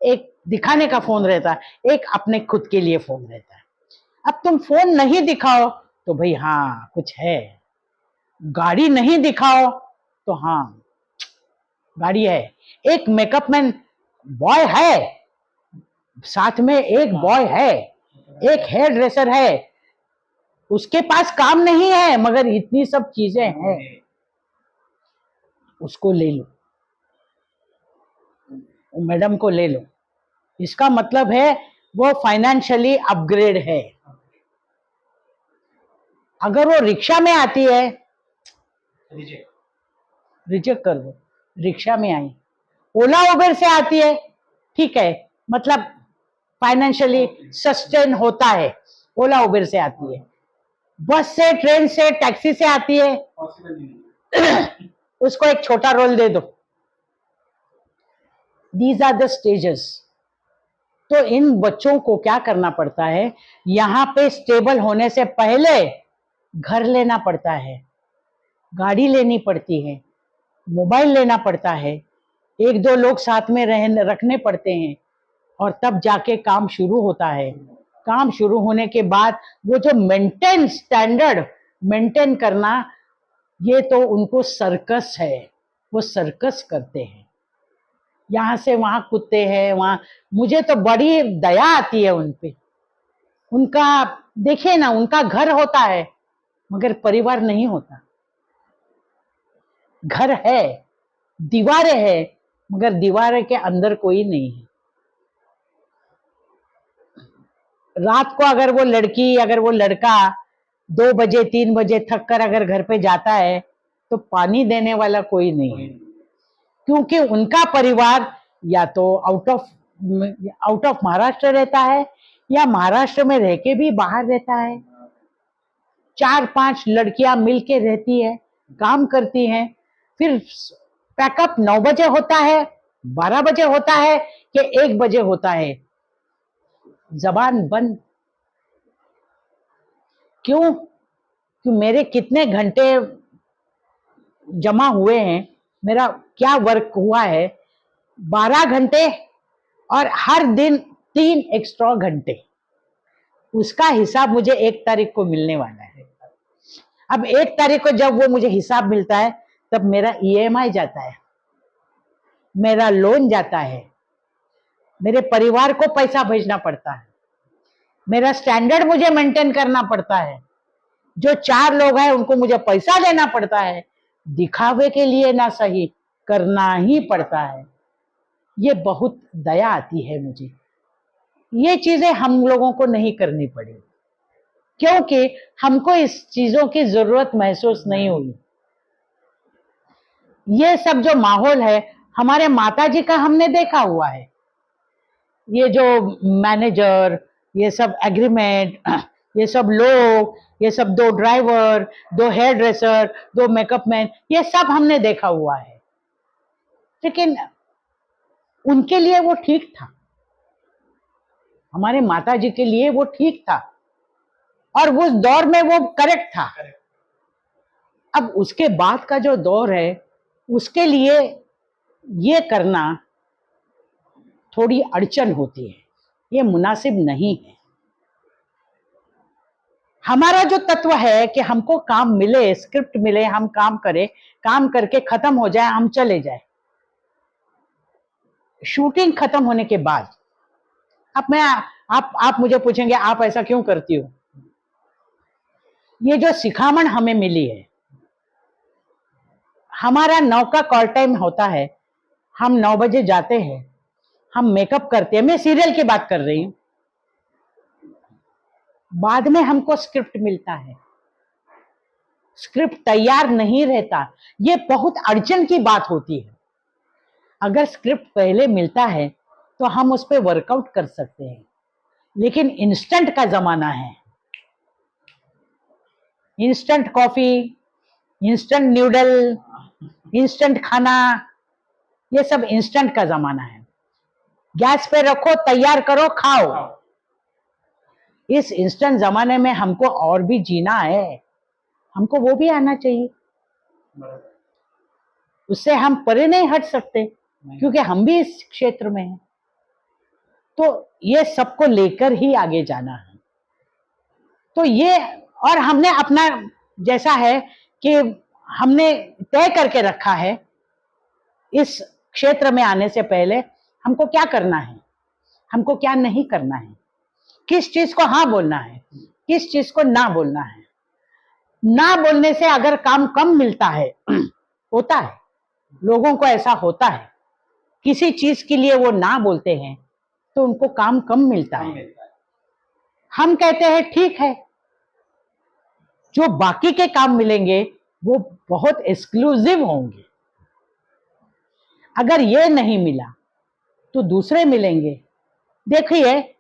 एक दिखाने का फोन रहता है, एक अपने खुद के लिए फोन रहता है। अब तुम फोन नहीं दिखाओ तो भाई हाँ कुछ है, गाड़ी नहीं दिखाओ तो हाँ गाड़ी है, एक मेकअप मैन बॉय है, साथ में एक बॉय है, एक हेयर ड्रेसर है, उसके पास काम नहीं है मगर इतनी सब चीजें हैं, उसको ले लो, मैडम को ले लो। इसका मतलब है वो फाइनेंशियली अपग्रेड है। अगर वो रिक्शा में आती है, रिजेक्ट कर दो। रिक्शा में आई, ओला उबेर से आती है, ठीक है, मतलब फाइनेंशियली सस्टेन होता है, ओला उबेर से आती है। बस से, ट्रेन से, टैक्सी से आती है, उसको एक छोटा रोल दे दो। These are the stages. तो इन बच्चों को क्या करना पड़ता है, यहाँ पे स्टेबल होने से पहले घर लेना पड़ता है, गाड़ी लेनी पड़ती है, मोबाइल लेना पड़ता है, एक दो लोग साथ में रखने पड़ते हैं, और तब जाके काम शुरू होता है। काम शुरू होने के बाद वो जो स्टैंडर्ड मेंटेन करना, ये तो उनको सर्कस है, वो सर्कस करते हैं, यहाँ से वहां कूदते हैं, वहां। मुझे तो बड़ी दया आती है उन पे। उनका देखिए ना, उनका घर होता है मगर परिवार नहीं होता। घर है, दीवारें है, मगर दीवारें के अंदर कोई नहीं है। रात को अगर वो लड़की, अगर वो लड़का 2 बजे 3 बजे थक कर अगर घर पे जाता है तो पानी देने वाला कोई नहीं है, क्योंकि उनका परिवार या तो आउट ऑफ महाराष्ट्र रहता है, या महाराष्ट्र में रह के भी बाहर रहता है। 4-5 लड़कियां मिलके रहती है, काम करती हैं, फिर पैकअप 9 बजे होता है, 12 बजे होता है कि 1 बजे होता है, जबान बंद। क्यों? मेरे कितने घंटे जमा हुए हैं, मेरा क्या वर्क हुआ है, 12 घंटे, और हर दिन 3 एक्स्ट्रा घंटे, उसका हिसाब मुझे 1 तारीख को मिलने वाला है। अब 1 तारीख को जब वो मुझे हिसाब मिलता है, तब मेरा EMI जाता है, मेरा लोन जाता है, मेरे परिवार को पैसा भेजना पड़ता है, मेरा स्टैंडर्ड मुझे मेंटेन करना पड़ता है, जो 4 लोग हैं उनको मुझे पैसा देना पड़ता है, दिखावे के लिए ना सही, करना ही पड़ता है। ये बहुत दया आती है मुझे। ये चीजें हम लोगों को नहीं करनी पड़ी, क्योंकि हमको इस चीजों की जरूरत महसूस नहीं हुई। ये सब जो माहौल है, हमारे माताजी का हमने देखा हुआ है। ये जो मैनेजर, ये सब एग्रीमेंट, ये सब लोग, ये सब 2 driver, 2 hair dresser, 2 makeup man, ये सब हमने देखा हुआ है। लेकिन उनके लिए वो ठीक था, हमारे माताजी के लिए वो ठीक था, और उस दौर में वो करेक्ट था। अब उसके बाद का जो दौर है, उसके लिए ये करना थोड़ी अड़चन होती है, ये मुनासिब नहीं है। हमारा जो तत्व है कि हमको काम मिले, स्क्रिप्ट मिले, हम काम करें, काम करके खत्म हो जाए, हम चले जाए। शूटिंग खत्म होने के बाद अब आप मुझे पूछेंगे आप ऐसा क्यों करती हो? ये जो सिखामण हमें मिली है, हमारा 9 का कॉल टाइम होता है, हम 9 बजे जाते हैं, हम मेकअप करते हैं, मैं सीरियल की बात कर रही हूं, बाद में हमको स्क्रिप्ट मिलता है, स्क्रिप्ट तैयार नहीं रहता। ये बहुत अड़चन की बात होती है। अगर स्क्रिप्ट पहले मिलता है तो हम उस पर वर्कआउट कर सकते हैं, लेकिन इंस्टेंट का जमाना है, instant coffee, instant noodle, instant खाना, ये सब इंस्टेंट का जमाना है। गैस पे रखो, तैयार करो, खाओ। इस इंस्टेंट जमाने में हमको और भी जीना है, हमको वो भी आना चाहिए, उससे हम परे नहीं हट सकते, क्योंकि हम भी इस क्षेत्र में हैं। तो ये सबको लेकर ही आगे जाना है। तो ये, और हमने अपना जैसा है कि हमने तय करके रखा है, इस क्षेत्र में आने से पहले हमको क्या करना है, हमको क्या नहीं करना है, किस चीज को हाँ बोलना है, किस चीज को ना बोलना है। ना बोलने से अगर काम कम मिलता है, होता है, लोगों को ऐसा होता है, किसी चीज के लिए वो ना बोलते हैं तो उनको काम कम मिलता है। हम कहते हैं ठीक है, जो बाकी के काम मिलेंगे वो बहुत एक्सक्लूसिव होंगे, अगर ये नहीं मिला तो दूसरे मिलेंगे। देखिए,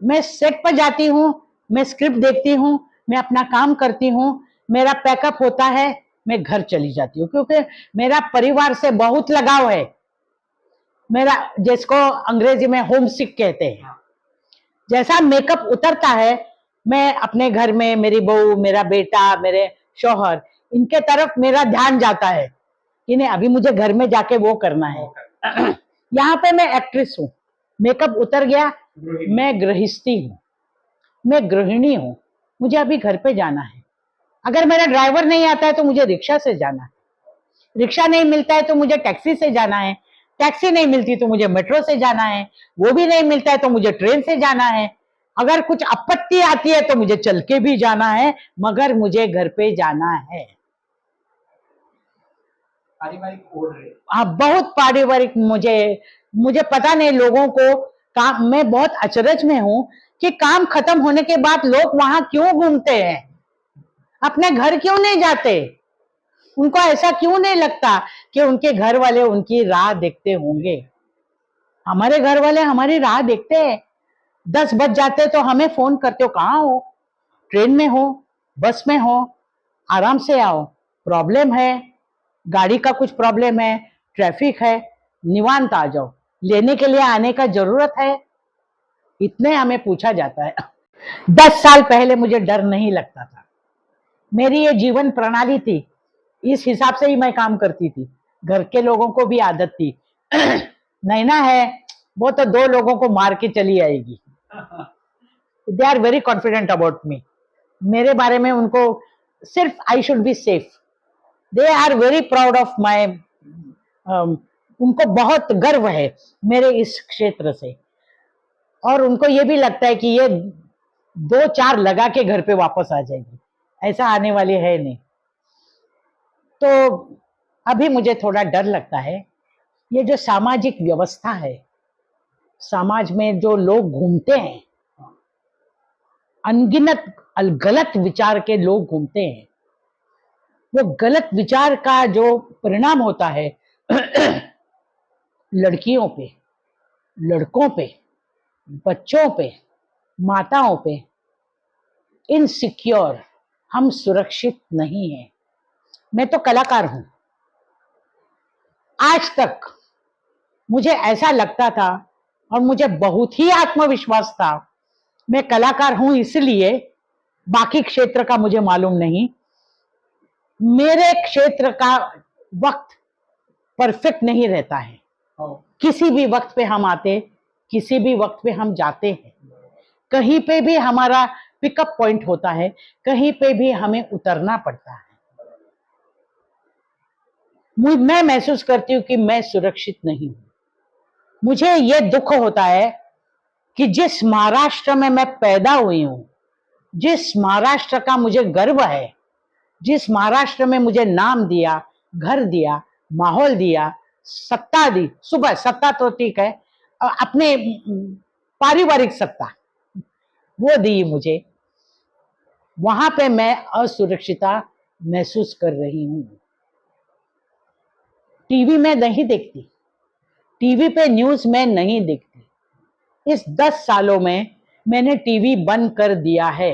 मैं सेट पर जाती हूँ, मैं स्क्रिप्ट देखती हूँ, मैं अपना काम करती हूँ, मेरा पैकअप होता है, मैं घर चली जाती हूँ, क्योंकि मेरा परिवार से बहुत लगाव है। मेरा, जिसको अंग्रेजी में होम सिक कहते हैं, जैसा मेकअप उतरता है मैं अपने घर में मेरी बहू, मेरा बेटा, मेरे शौहर, इनके तरफ मेरा ध्यान जाता है कि नहीं अभी मुझे घर में जाके वो करना है। यहाँ पे मैं एक्ट्रेस हूँ, मेकअप उतर गया, मैं गृहस्थी हूँ, मैं गृहिणी हूँ, मुझे अभी घर पे जाना है। अगर मेरा ड्राइवर नहीं आता है तो मुझे रिक्शा से जाना है, रिक्शा नहीं मिलता है तो मुझे टैक्सी से जाना है, टैक्सी नहीं मिलती तो मुझे मेट्रो से जाना है, वो भी नहीं मिलता है तो मुझे ट्रेन से जाना है। अगर कुछ आपत्ति आती है तो मुझे चल के भी जाना है, मगर मुझे घर पे जाना है। पारिवारिक ओढ़ रहे। हाँ, बहुत पारिवारिक। मुझे पता नहीं लोगों को काम, मैं बहुत अचरज में हूं कि काम खत्म होने के बाद लोग वहां क्यों घूमते हैं, अपने घर क्यों नहीं जाते। उनको ऐसा क्यों नहीं लगता कि उनके घर वाले उनकी राह देखते होंगे। हमारे घर वाले हमारी राह देखते हैं। 10 बज जाते तो हमें फोन करते हो, कहाँ हो, ट्रेन में हो, बस में हो, आराम से आओ, प्रॉब्लम है, गाड़ी का कुछ प्रॉब्लम है, ट्रैफिक है, निवांत आ जाओ, लेने के लिए आने का जरूरत है, इतने हमें पूछा जाता है। 10 साल पहले मुझे डर नहीं लगता था, मेरी ये जीवन प्रणाली थी, इस हिसाब से ही मैं काम करती थी, घर के लोगों को भी आदत थी। नैना है वो तो 2 लोगों को मार के चली आएगी। They are very confident about me, मेरे बारे में उनको सिर्फ I should be safe, they are very proud of my, उनको बहुत गर्व है मेरे इस क्षेत्र से, और उनको ये भी लगता है कि ये 2-4 लगा के घर पे वापस आ जाएगी, ऐसा आने वाली है नहीं। तो अभी मुझे थोड़ा डर लगता है, ये जो सामाजिक व्यवस्था है, समाज में जो लोग घूमते हैं, अनगिनत गलत विचार के लोग घूमते हैं, वो गलत विचार का जो परिणाम होता है लड़कियों पे, लड़कों पे, बच्चों पे, माताओं पे, इनसिक्योर, हम सुरक्षित नहीं हैं। मैं तो कलाकार हूं, आज तक मुझे ऐसा लगता था और मुझे बहुत ही आत्मविश्वास था, मैं कलाकार हूं इसलिए, बाकी क्षेत्र का मुझे मालूम नहीं, मेरे क्षेत्र का वक्त परफेक्ट नहीं रहता है, किसी भी वक्त पे हम आते, किसी भी वक्त पे हम जाते हैं, कहीं पे भी हमारा पिकअप पॉइंट होता है, कहीं पे भी हमें उतरना पड़ता है। मैं महसूस करती हूँ कि मैं सुरक्षित नहीं हूं। मुझे ये दुख होता है कि जिस महाराष्ट्र में मैं पैदा हुई हूं, जिस महाराष्ट्र का मुझे गर्व है, जिस महाराष्ट्र में मुझे नाम दिया, घर दिया, माहौल दिया, सत्ता दी, सुबह सत्ता तो ठीक है, अपने पारिवारिक सत्ता वो दी मुझे, वहां पे मैं असुरक्षिता महसूस कर रही हूं। टीवी में नहीं देखती, टीवी पे न्यूज में नहीं देखती, इस 10 सालों में मैंने टीवी बंद कर दिया है।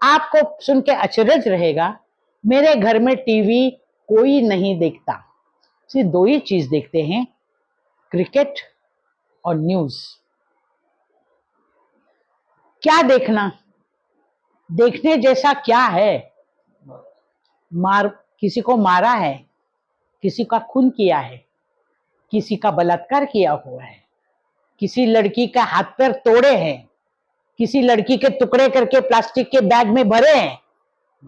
आपको सुन के अचरज रहेगा, मेरे घर में टीवी कोई नहीं देखता, सिर्फ 2 ही चीज देखते हैं, क्रिकेट और न्यूज। क्या देखना, देखने जैसा क्या है, किसी को मारा है, किसी का खून किया है, किसी का बलात्कार किया हुआ है, किसी लड़की का हाथ पैर तोड़े हैं, किसी लड़की के टुकड़े करके प्लास्टिक के बैग में भरे हैं,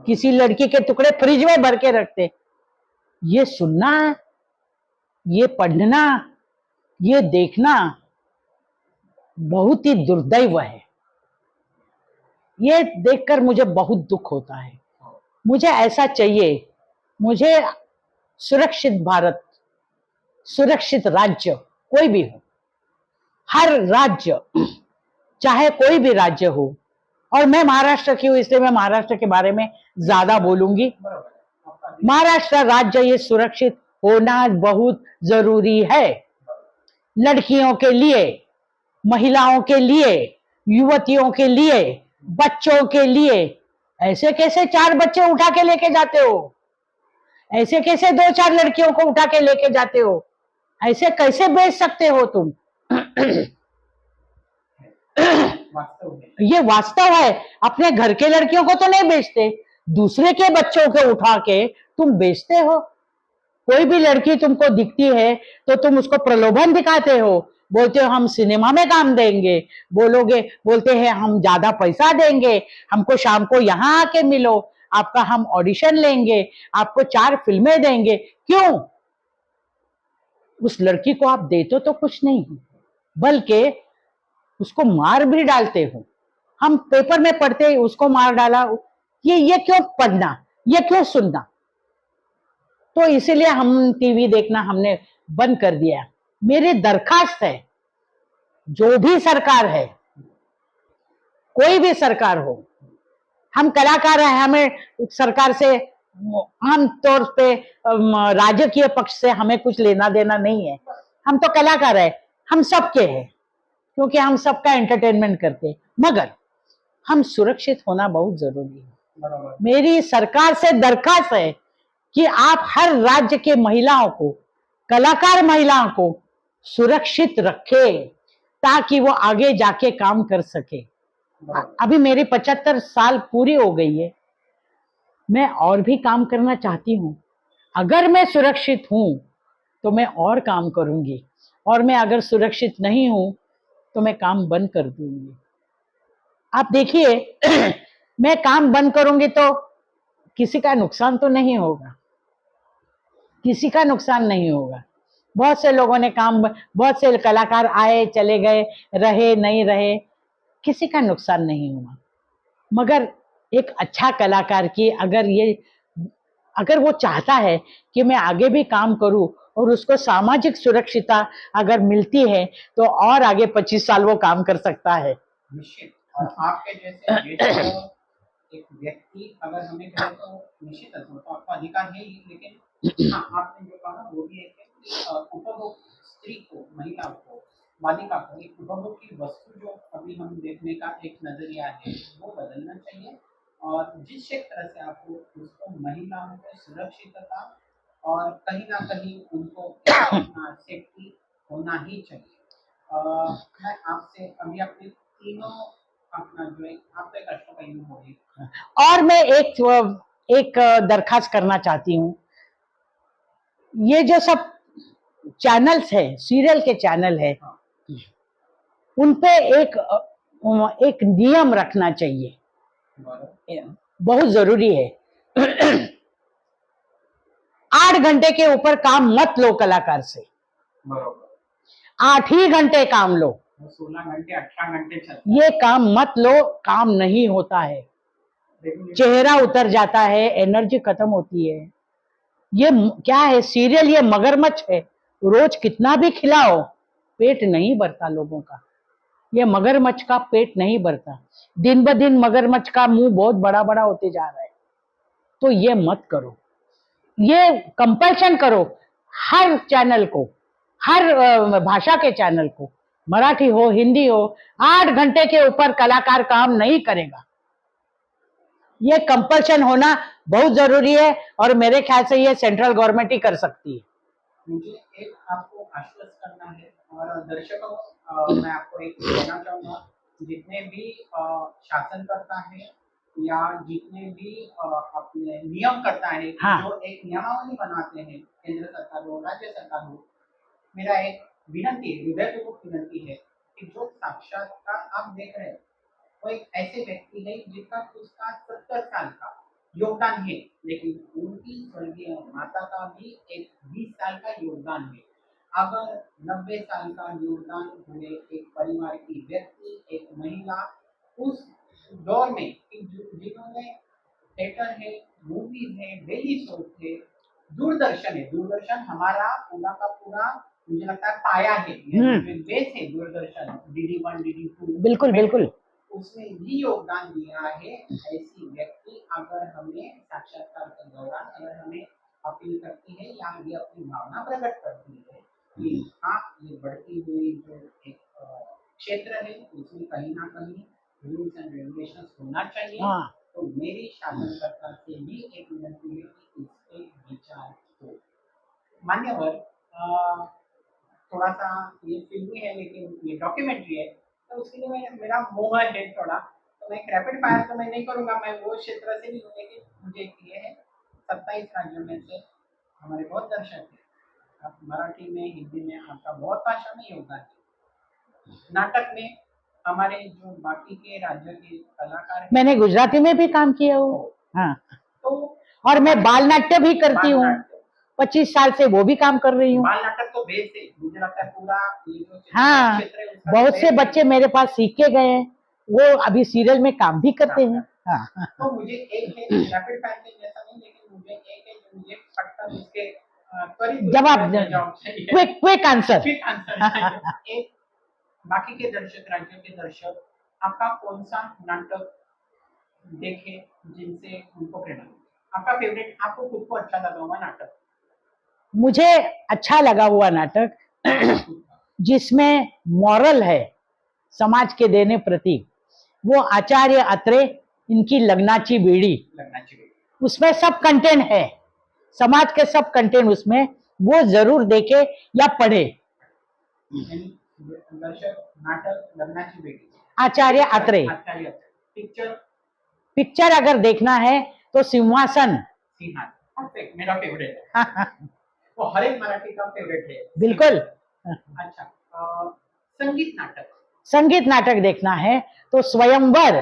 किसी लड़की के टुकड़े फ्रिज में भर के रखते। ये सुनना, ये पढ़ना, ये देखना बहुत ही दुर्दैव है। ये देखकर मुझे बहुत दुख होता है। मुझे ऐसा चाहिए, मुझे सुरक्षित भारत, सुरक्षित राज्य कोई भी हो, हर राज्य, चाहे कोई भी राज्य हो, और मैं महाराष्ट्र की हूं इसलिए मैं महाराष्ट्र के बारे में ज्यादा बोलूंगी। महाराष्ट्र राज्य ये सुरक्षित होना बहुत जरूरी है, लड़कियों के लिए, महिलाओं के लिए, युवतियों के लिए, बच्चों के लिए। ऐसे कैसे 4 बच्चे उठा के लेके जाते हो, ऐसे कैसे 2-4 लड़कियों को उठा के लेके जाते हो, ऐसे कैसे बेच सकते हो तुम? वास्तव में ये वास्तव है। अपने घर के लड़कियों को तो नहीं बेचते, दूसरे के बच्चों को उठा के तुम बेचते हो। कोई भी लड़की तुमको दिखती है तो तुम उसको प्रलोभन दिखाते हो, बोलते हो हम सिनेमा में काम देंगे, बोलोगे बोलते हैं हम ज्यादा पैसा देंगे, हमको शाम को यहाँ आके मिलो, आपका हम ऑडिशन लेंगे, आपको 4 फिल्में देंगे। क्यों? उस लड़की को आप देते तो कुछ नहीं, बल्कि उसको मार भी डालते हो। हम पेपर में पढ़ते हैं उसको मार डाला, ये क्यों पढ़ना, ये क्यों सुनना? तो इसीलिए हम टीवी देखना हमने बंद कर दिया। मेरी दरखास्त है, जो भी सरकार है, कोई भी सरकार हो, हम कलाकार हैं, हमें सरकार से आम तौर पे राजकीय पक्ष से हमें कुछ लेना देना नहीं है। हम तो कलाकार है, हम सबके हैं, क्योंकि हम सबका एंटरटेनमेंट करते हैं, मगर हम सुरक्षित होना बहुत जरूरी है। बराबर मेरी सरकार से दरखास्त है कि आप हर राज्य के महिलाओं को, कलाकार महिलाओं को सुरक्षित रखें, ताकि वो आगे जाके काम कर सके। बराबर अभी मेरी 75 साल पूरी हो गई है, मैं और भी काम करना चाहती हूँ। अगर मैं सुरक्षित हूँ तो मैं और काम करूंगी, और मैं अगर सुरक्षित नहीं हूँ तो मैं काम बंद कर दूंगी। आप देखिए मैं काम बंद करूंगी तो किसी का नुकसान तो नहीं होगा, किसी का नुकसान नहीं होगा। बहुत से लोगों ने काम, बहुत से कलाकार आए चले गए, रहे नहीं रहे, किसी का नुकसान नहीं हुआ। मगर एक अच्छा कलाकार की अगर वो चाहता है कि मैं आगे भी काम करूं और उसको सामाजिक सुरक्षिता अगर मिलती है तो और आगे 25 साल वो काम कर सकता है। निश्चित। और आपके जैसे ज्येष्ठ एक व्यक्ति अगर हमें कहे तो निश्चित है, तो आपका अधिकार है ही, लेकिन हाँ आपने जो कहा वो भी एक है कि उपभोग स्त्री को, महिला को, बालिका को एक उपभोग की वस्तु जो अभी हम देखने का एक नजरिया है वो बदलना चाहिए। और जिस क्षेत्र से आपको उसको महिलाओं को सुरक्षितता और कहीं ना कहीं उनको अपना सेफ्टी होना ही चाहिए। मैं आपसे अभी अपने तीनों अपना जो है आप एक अष्टपहलू होगी। और मैं एक दरखास्त करना चाहती हूँ, ये जो सब चैनल्स है, सीरियल के चैनल है, हाँ उनपे एक नियम रखना चाहिए, बराबर बहुत जरूरी है। 8 घंटे के ऊपर काम मत लो कलाकार से, बराबर 8 ही घंटे काम लो। 16 घंटे 18 घंटे चलता ये काम मत लो, काम नहीं होता है, है। चेहरा उतर जाता है, एनर्जी खत्म होती है। ये क्या है, सीरियल ये मगरमच्छ है, रोज कितना भी खिलाओ पेट नहीं भरता लोगों का। ये मगरमच्छ का पेट नहीं भरता, दिन ब दिन मगरमच्छ का मुंह बहुत बड़ा बड़ा होते जा रहा है। तो ये मत करो, ये कंपल्शन करो हर चैनल को, हर भाषा के चैनल को, मराठी हो हिंदी हो, 8 घंटे के ऊपर कलाकार काम नहीं करेगा। ये कंपल्शन होना बहुत जरूरी है, और मेरे ख्याल से ये सेंट्रल गवर्नमेंट ही कर सकती है। मुझे एक आपको आश्वस्त करना है और दर्शकों मैं आपको एक कहना चाहूँगा, जितने भी शासन करता है या जितने भी अपने नियम करता है, हाँ। जो एक नियमावली बनाते हैं केंद्र सरकार हो राज्य सरकार हो, मेरा एक विनती है, हृदयपूर्वक विनती है कि जो साक्षात्कार आप देख रहे हैं वो एक ऐसे व्यक्ति है जिसका उसका 70 साल का योगदान है, लेकिन उनकी स्वर्गीय माता का भी एक 20 साल का योगदान है। अगर 90 साल का योगदान हुए एक परिवार की व्यक्ति, एक महिला, उस दौर में जिन्होंने थिएटर है, मूवीज है, डेली शो थे, दूरदर्शन है, दूरदर्शन हमारा पूरा का पूरा मुझे लगता है पाया है, बेस है दूरदर्शन, DD1 DD2 बिल्कुल बिल्कुल। उसने भी योगदान दिया है। ऐसी व्यक्ति अगर हमें साक्षात्कार के दौरान अगर हमें अपील करती है या ये अपनी भावना प्रकट करती है कि हाँ ये बढ़ती हुई जो एक क्षेत्र है उसमें कहीं ना कहीं रूल्स एंड रेगुलेशन होना चाहिए। हाँ। तो मेरी शासनकर्ता से भी एक विनती है कि इस पे विचार हो। मान्यवर थोड़ा सा ये फिल्मी है लेकिन ये डॉक्यूमेंट्री है, तो उसके लिए मेरा मोह है थोड़ा, तो मैं रैपिड फायर तो मैं नहीं करूंगा, मैं वो क्षेत्र से भी हूँ, लेकिन मुझे ये है 27 राज्यों में से हमारे बहुत दर्शक हैं, आप मराठी में, हिंदी में, आपका बहुत भाषा में योगदान है। नाटक में हमारे जो बाकी के राज्य के कलाकार हैं, मैंने गुजराती में भी काम किया हूँ। हाँ, तो और मैं बाल नाट्य भी करती हूँ, 25 साल से वो भी काम कर रही हूँ। बाल नाटक तो बेस है, मुझे लगता है पूरा ये जो हाँ, क्षेत्र है उसका बहुत तो से बेस बच्चे है। मेरे पास सीख के गए हैं, वो अभी सीरियल में काम भी करते हैं। हाँ, तो मुझे एक है रैपिड फायर के जैसा नहीं, लेकिन मुझे एक है जो मुझे फटकर उसके त्वरित जवाब उत्तर में जवाब चाहिए, क्विक आंसर। क्विक आंसर चाहिए। एक बाकी के दर्शक, राज्यों के दर्शक आपका कौन सा नाटक देखे जिनसे उनको प्रेरणा मिली? आपका फेवरेट, आपको खुद को अच्छा लगा हुआ नाटक? मुझे अच्छा लगा हुआ नाटक जिसमें मॉरल है समाज के देने प्रति, वो आचार्य अत्रे, इनकी लगनाची बेड़ी। उसमें सब कंटेंट है, समाज के सब कंटेंट उसमें, वो जरूर देखे या पढ़े। दर्शक नाटक लगनाची बेड़ी, आचार्य अत्रे। पिक्चर, पिक्चर अगर देखना है तो सिंहासन। परफेक्ट, मेरा फेवरेट है। वो हर एक मराठी का फेवरेट है। बिल्कुल। अच्छा, संगीत नाटक, संगीत नाटक देखना है तो स्वयंवर।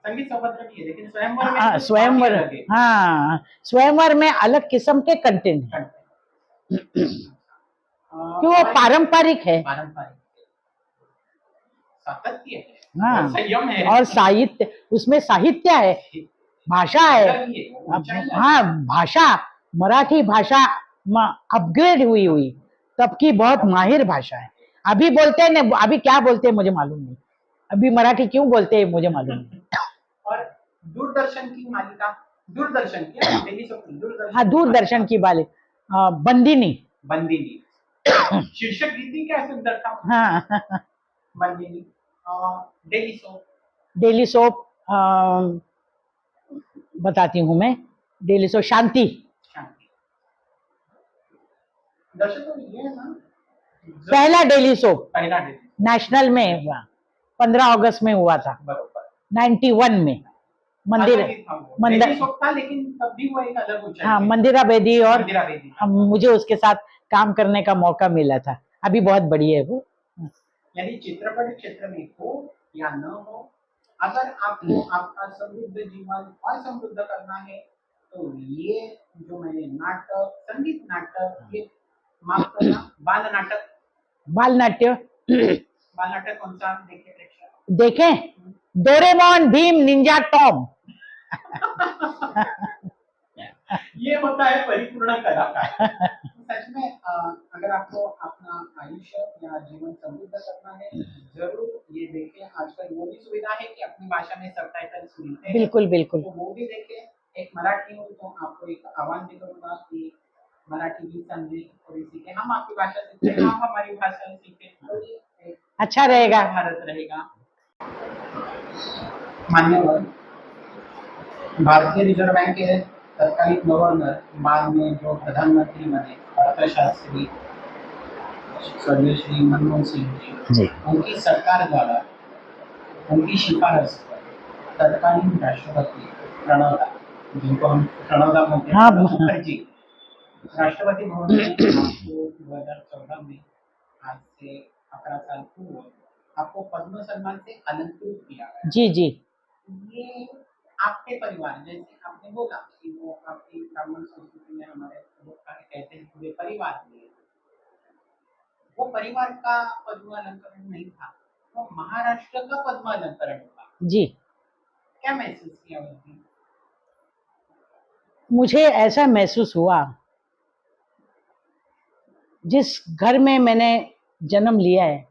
संगीत सौभद्र भी है, लेकिन स्वयंवर में तो स्वयंवर, काफी अलग है। हाँ, स्वयंवर में अलग किस्म के कंटेंट है, कि वो पारंपरिक है, सातत्य है, हाँ, संयम है, और साहित्य, उसमें साहित्य है, भाषा है। हाँ, भाषा, मराठी भाषा अपग्रेड हुई हुई, तब की बहुत माहिर भाषा है। अभी बोलते हैं ना, अभी क्या बोलते हैं मुझे मालूम नहीं, अभी मराठी क्यों बोलते हैं मुझे मालूम नहीं। और दूरदर्शन की मालिका, दूरदर्शन की, हाँ, दूरदर्शन की मालिका बंदिनी। बंदिनी शीर्षक गीत क्या सुंदर था। हाँ, Bandini. Daily soap, daily soap बताती हूँ मैं, डेली सोप शांति। दर्शकों ये है ना, पहला डेली सोप पहला डेली नेशनल में हुआ, 15 अगस्त में हुआ था, 91 में। मंदिर था, लेकिन तब भी वो एक अलग ऊंचाई। हाँ, मंदिरा बेदी, और मंदिरा बेदी, मुझे उसके साथ काम करने का मौका मिला था। अभी बहुत बड़ी है वो। यानी चित्रपट क्षेत्र में हो या न हो, अगर आपको आपका समृद्ध जीवन और समृद्ध करना है, तो ये जो मैंने नाटक, संगीत नाटक, ये माफ करना, बाल नाटक, बाल नाट्य, बाल नाटक कौन सा देखे प्रेक्षक? देखें, डोरेमोन, भीम, निंजा, टॉम। ये होता है परिपूर्ण कलाकार। सच में अगर आपको अपना आयुष्य या जीवन समृद्ध करना है, जरूर ये देखें। आजकल वो भी सुविधा है कि अपनी भाषा में सबटाइटल्स मिलते हैं। बिल्कुल बिल्कुल, तो वो भी देखें। एक मराठी हूँ तो आपको एक आह्वान भी करूंगा कि मराठी गीत समझे और सीखे, हम आपकी भाषा सीखें, आप हमारी भाषा सीखें, तो ये अच्छा रहेगा, भारत रहेगा। मान्यवर भारतीय रिजर्व बैंक के तत्कालीन गवर्नर, बाद में जो प्रधानमंत्री बने, अर्थशास्त्री स्वर्गीय श्री मनमोहन सिंह जी, उनकी सरकार द्वारा उनकी सिफारिश पर तत्कालीन राष्ट्रपति प्रणब, जिनको हम प्रणब बोलते हैं, मुखर्जी, राष्ट्रपति भवन में आपको 2014 में, आज से 11 साल पूर्व, आपको पद्म सम्मान से अलंकृत किया गया। जी जी, ये आपके परिवार, जैसे आपने बोला कि वो आपकी ब्राह्मण संस्कृति में हमारे लोग कहते हैं पूरे परिवार में, वो परिवार का पद्म अलंकरण नहीं था, वो महाराष्ट्र का पद्म अलंकरण था। जी, क्या महसूस किया उस दिन? मुझे ऐसा महसूस हुआ, जिस घर में मैंने जन्म लिया है,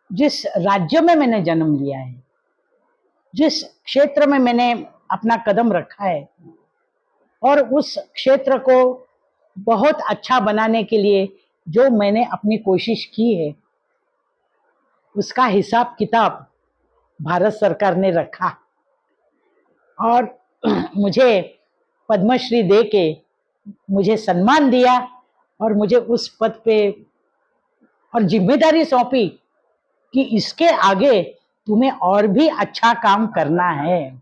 जिस राज्य में मैंने जन्म लिया है, जिस क्षेत्र में मैंने अपना कदम रखा है, और उस क्षेत्र को बहुत अच्छा बनाने के लिए जो मैंने अपनी कोशिश की है, उसका हिसाब किताब भारत सरकार ने रखा और मुझे पद्मश्री दे के मुझे सम्मान दिया और मुझे उस पद पे और जिम्मेदारी सौंपी कि इसके आगे तुम्हें और भी अच्छा काम करना है,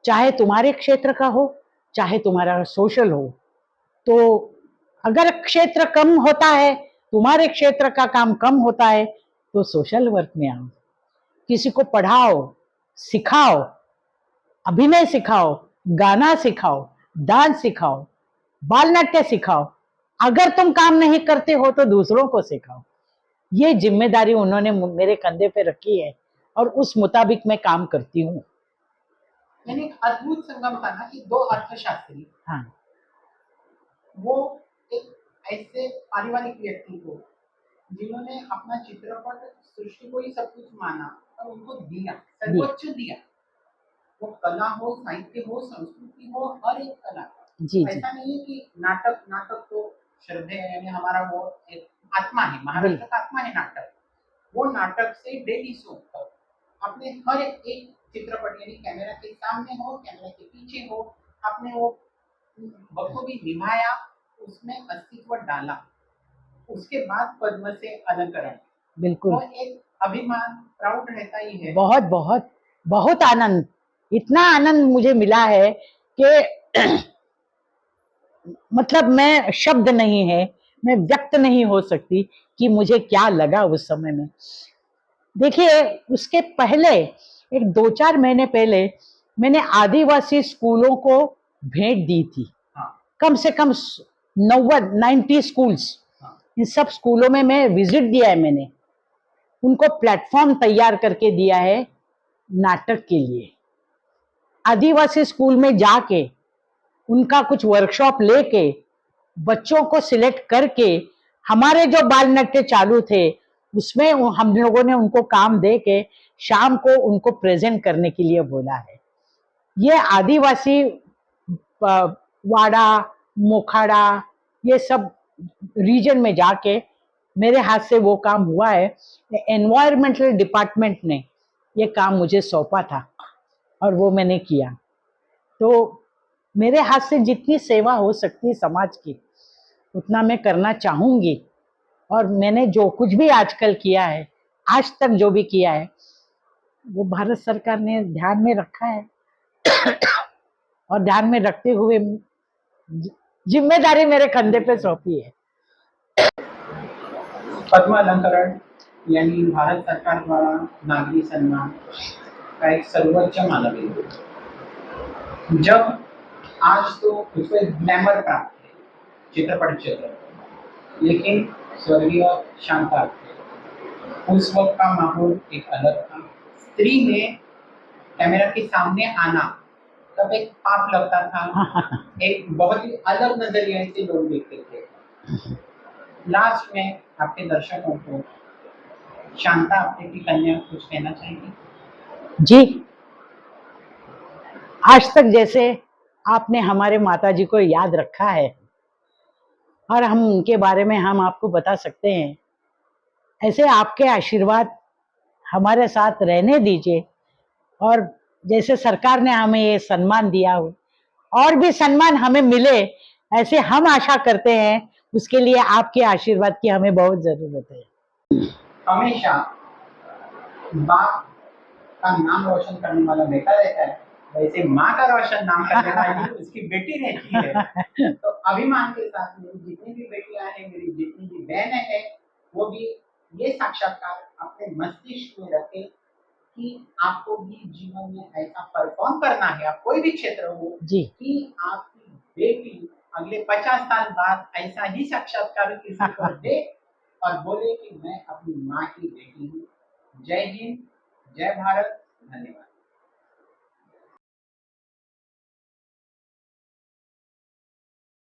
चाहे तुम्हारे क्षेत्र का हो, चाहे तुम्हारा सोशल हो। तो अगर क्षेत्र कम होता है, तुम्हारे क्षेत्र का काम कम होता है, तो सोशल वर्क में आओ, किसी को पढ़ाओ, सिखाओ, अभिनय सिखाओ, गाना सिखाओ, डांस सिखाओ, बाल नाट्य सिखाओ। अगर तुम काम नहीं करते हो तो दूसरों को सिखाओ। ये जिम्मेदारी उन्होंने मेरे कंधे पे रखी है और उस मुताबिक मैं काम करती हूँ। यानी एक अद्भुत संगम था ना कि दो अर्थशास्त्री, हाँ, वो एक ऐसे पारिवारिक व्यक्ति को जिन्होंने अपना चित्रपट सृष्टि को ही सब कुछ माना और उनको दिया, सर्वोच्च दिया। वो कला हो, साहित्य हो, संस्कृति हो, हर एक कला का। जी जी, ऐसा नहीं है कि नाटक नाटक तो श्रद्धेय है, यानी हमारा वो एक आत्मा है, महाराष्ट्र का आत्मा है नाटक। वो नाटक से डेली शो तक अपने हर एक चित्रपट, यानी कैमरा के सामने हो, कैमरा के पीछे हो, आपने वो बखूबी निभाया, उसमें अस्तित्व डाला। उसके बाद पद्म से अलंकरण, बिल्कुल। वो एक अभिमान, प्राउड रहता ही है। बहुत बहुत बहुत आनंद, इतना आनंद मुझे मिला है कि मतलब मैं शब्द नहीं है, मैं व्यक्त नहीं हो सकती कि मुझे क्या लगा उस समय में। देखिए, उसके पहले एक 2-4 महीने पहले मैंने आदिवासी स्कूलों को भेंट दी थी। हाँ, कम से कम 90 स्कूल्स, हाँ, इन सब स्कूलों में मैं विजिट दिया है। मैंने उनको प्लेटफॉर्म तैयार करके दिया है नाटक के लिए। आदिवासी स्कूल में जाके उनका कुछ वर्कशॉप लेके बच्चों को सिलेक्ट करके हमारे जो बाल नाट्य चालू थे उसमें हम लोगों ने उनको काम दे के शाम को उनको प्रेजेंट करने के लिए बोला है। ये आदिवासी वाड़ा, मोखाड़ा, ये सब रीजन में जाके मेरे हाथ से वो काम हुआ है। एनवायरमेंटल डिपार्टमेंट ने ये काम मुझे सौंपा था और वो मैंने किया। तो मेरे हाथ से जितनी सेवा हो सकती है समाज की, उतना मैं करना चाहूंगी। और मैंने जो कुछ भी आजकल किया है, आज तक जो भी किया है, वो भारत सरकार ने ध्यान में रखा है और ध्यान में रखते हुए जिम्मेदारी मेरे कंधे पे सौंपी है। पद्म अलंकरण यानी भारत सरकार द्वारा नागरिक सम्मान का एक सर्वोच्च मानव है। जब आज तो उसको एक ग्लैमर प्राप्त है चित्रपट क्षेत्र, लेकिन स्वर्गीय शांता उस वक्त का माहौल एक अलग था। स्त्री में कैमरा के सामने आना तब एक पाप लगता था, एक बहुत ही अलग नजरिए से लोग देखते थे। लास्ट में आपके दर्शकों को शांता आपने की कन्या कुछ कहना चाहेंगे? जी, आज तक जैसे आपने हमारे माताजी को याद रखा है और हम उनके बारे में हम आपको बता सकते हैं, ऐसे आपके आशीर्वाद हमारे साथ रहने दीजिए। और जैसे सरकार ने हमें ये सम्मान दिया हो, और भी सम्मान हमें मिले, ऐसे हम आशा करते हैं। उसके लिए आपके आशीर्वाद की हमें बहुत जरूरत है। हमेशा बाप का नाम रोशन करने वाला बेटा रहता है, वैसे माँ का रोशन नाम करने वाली उसकी बेटी रहती है। तो अभिमान के साथ मेरी जितनी भी बेटियां हैं, मेरी जितनी भी बहनें हैं, वो भी ये साक्षात्कार अपने मस्तिष्क में रखें कि आपको भी जीवन में ऐसा परफॉर्म करना है, आप कोई भी क्षेत्र हो, जी, कि आपकी बेटी अगले 50 साल बाद ऐसा ही साक्षात्कार किसी को दे और बोले कि मैं अपनी माँ की बेटी हूँ। जय हिंद, जय भारत, धन्यवाद।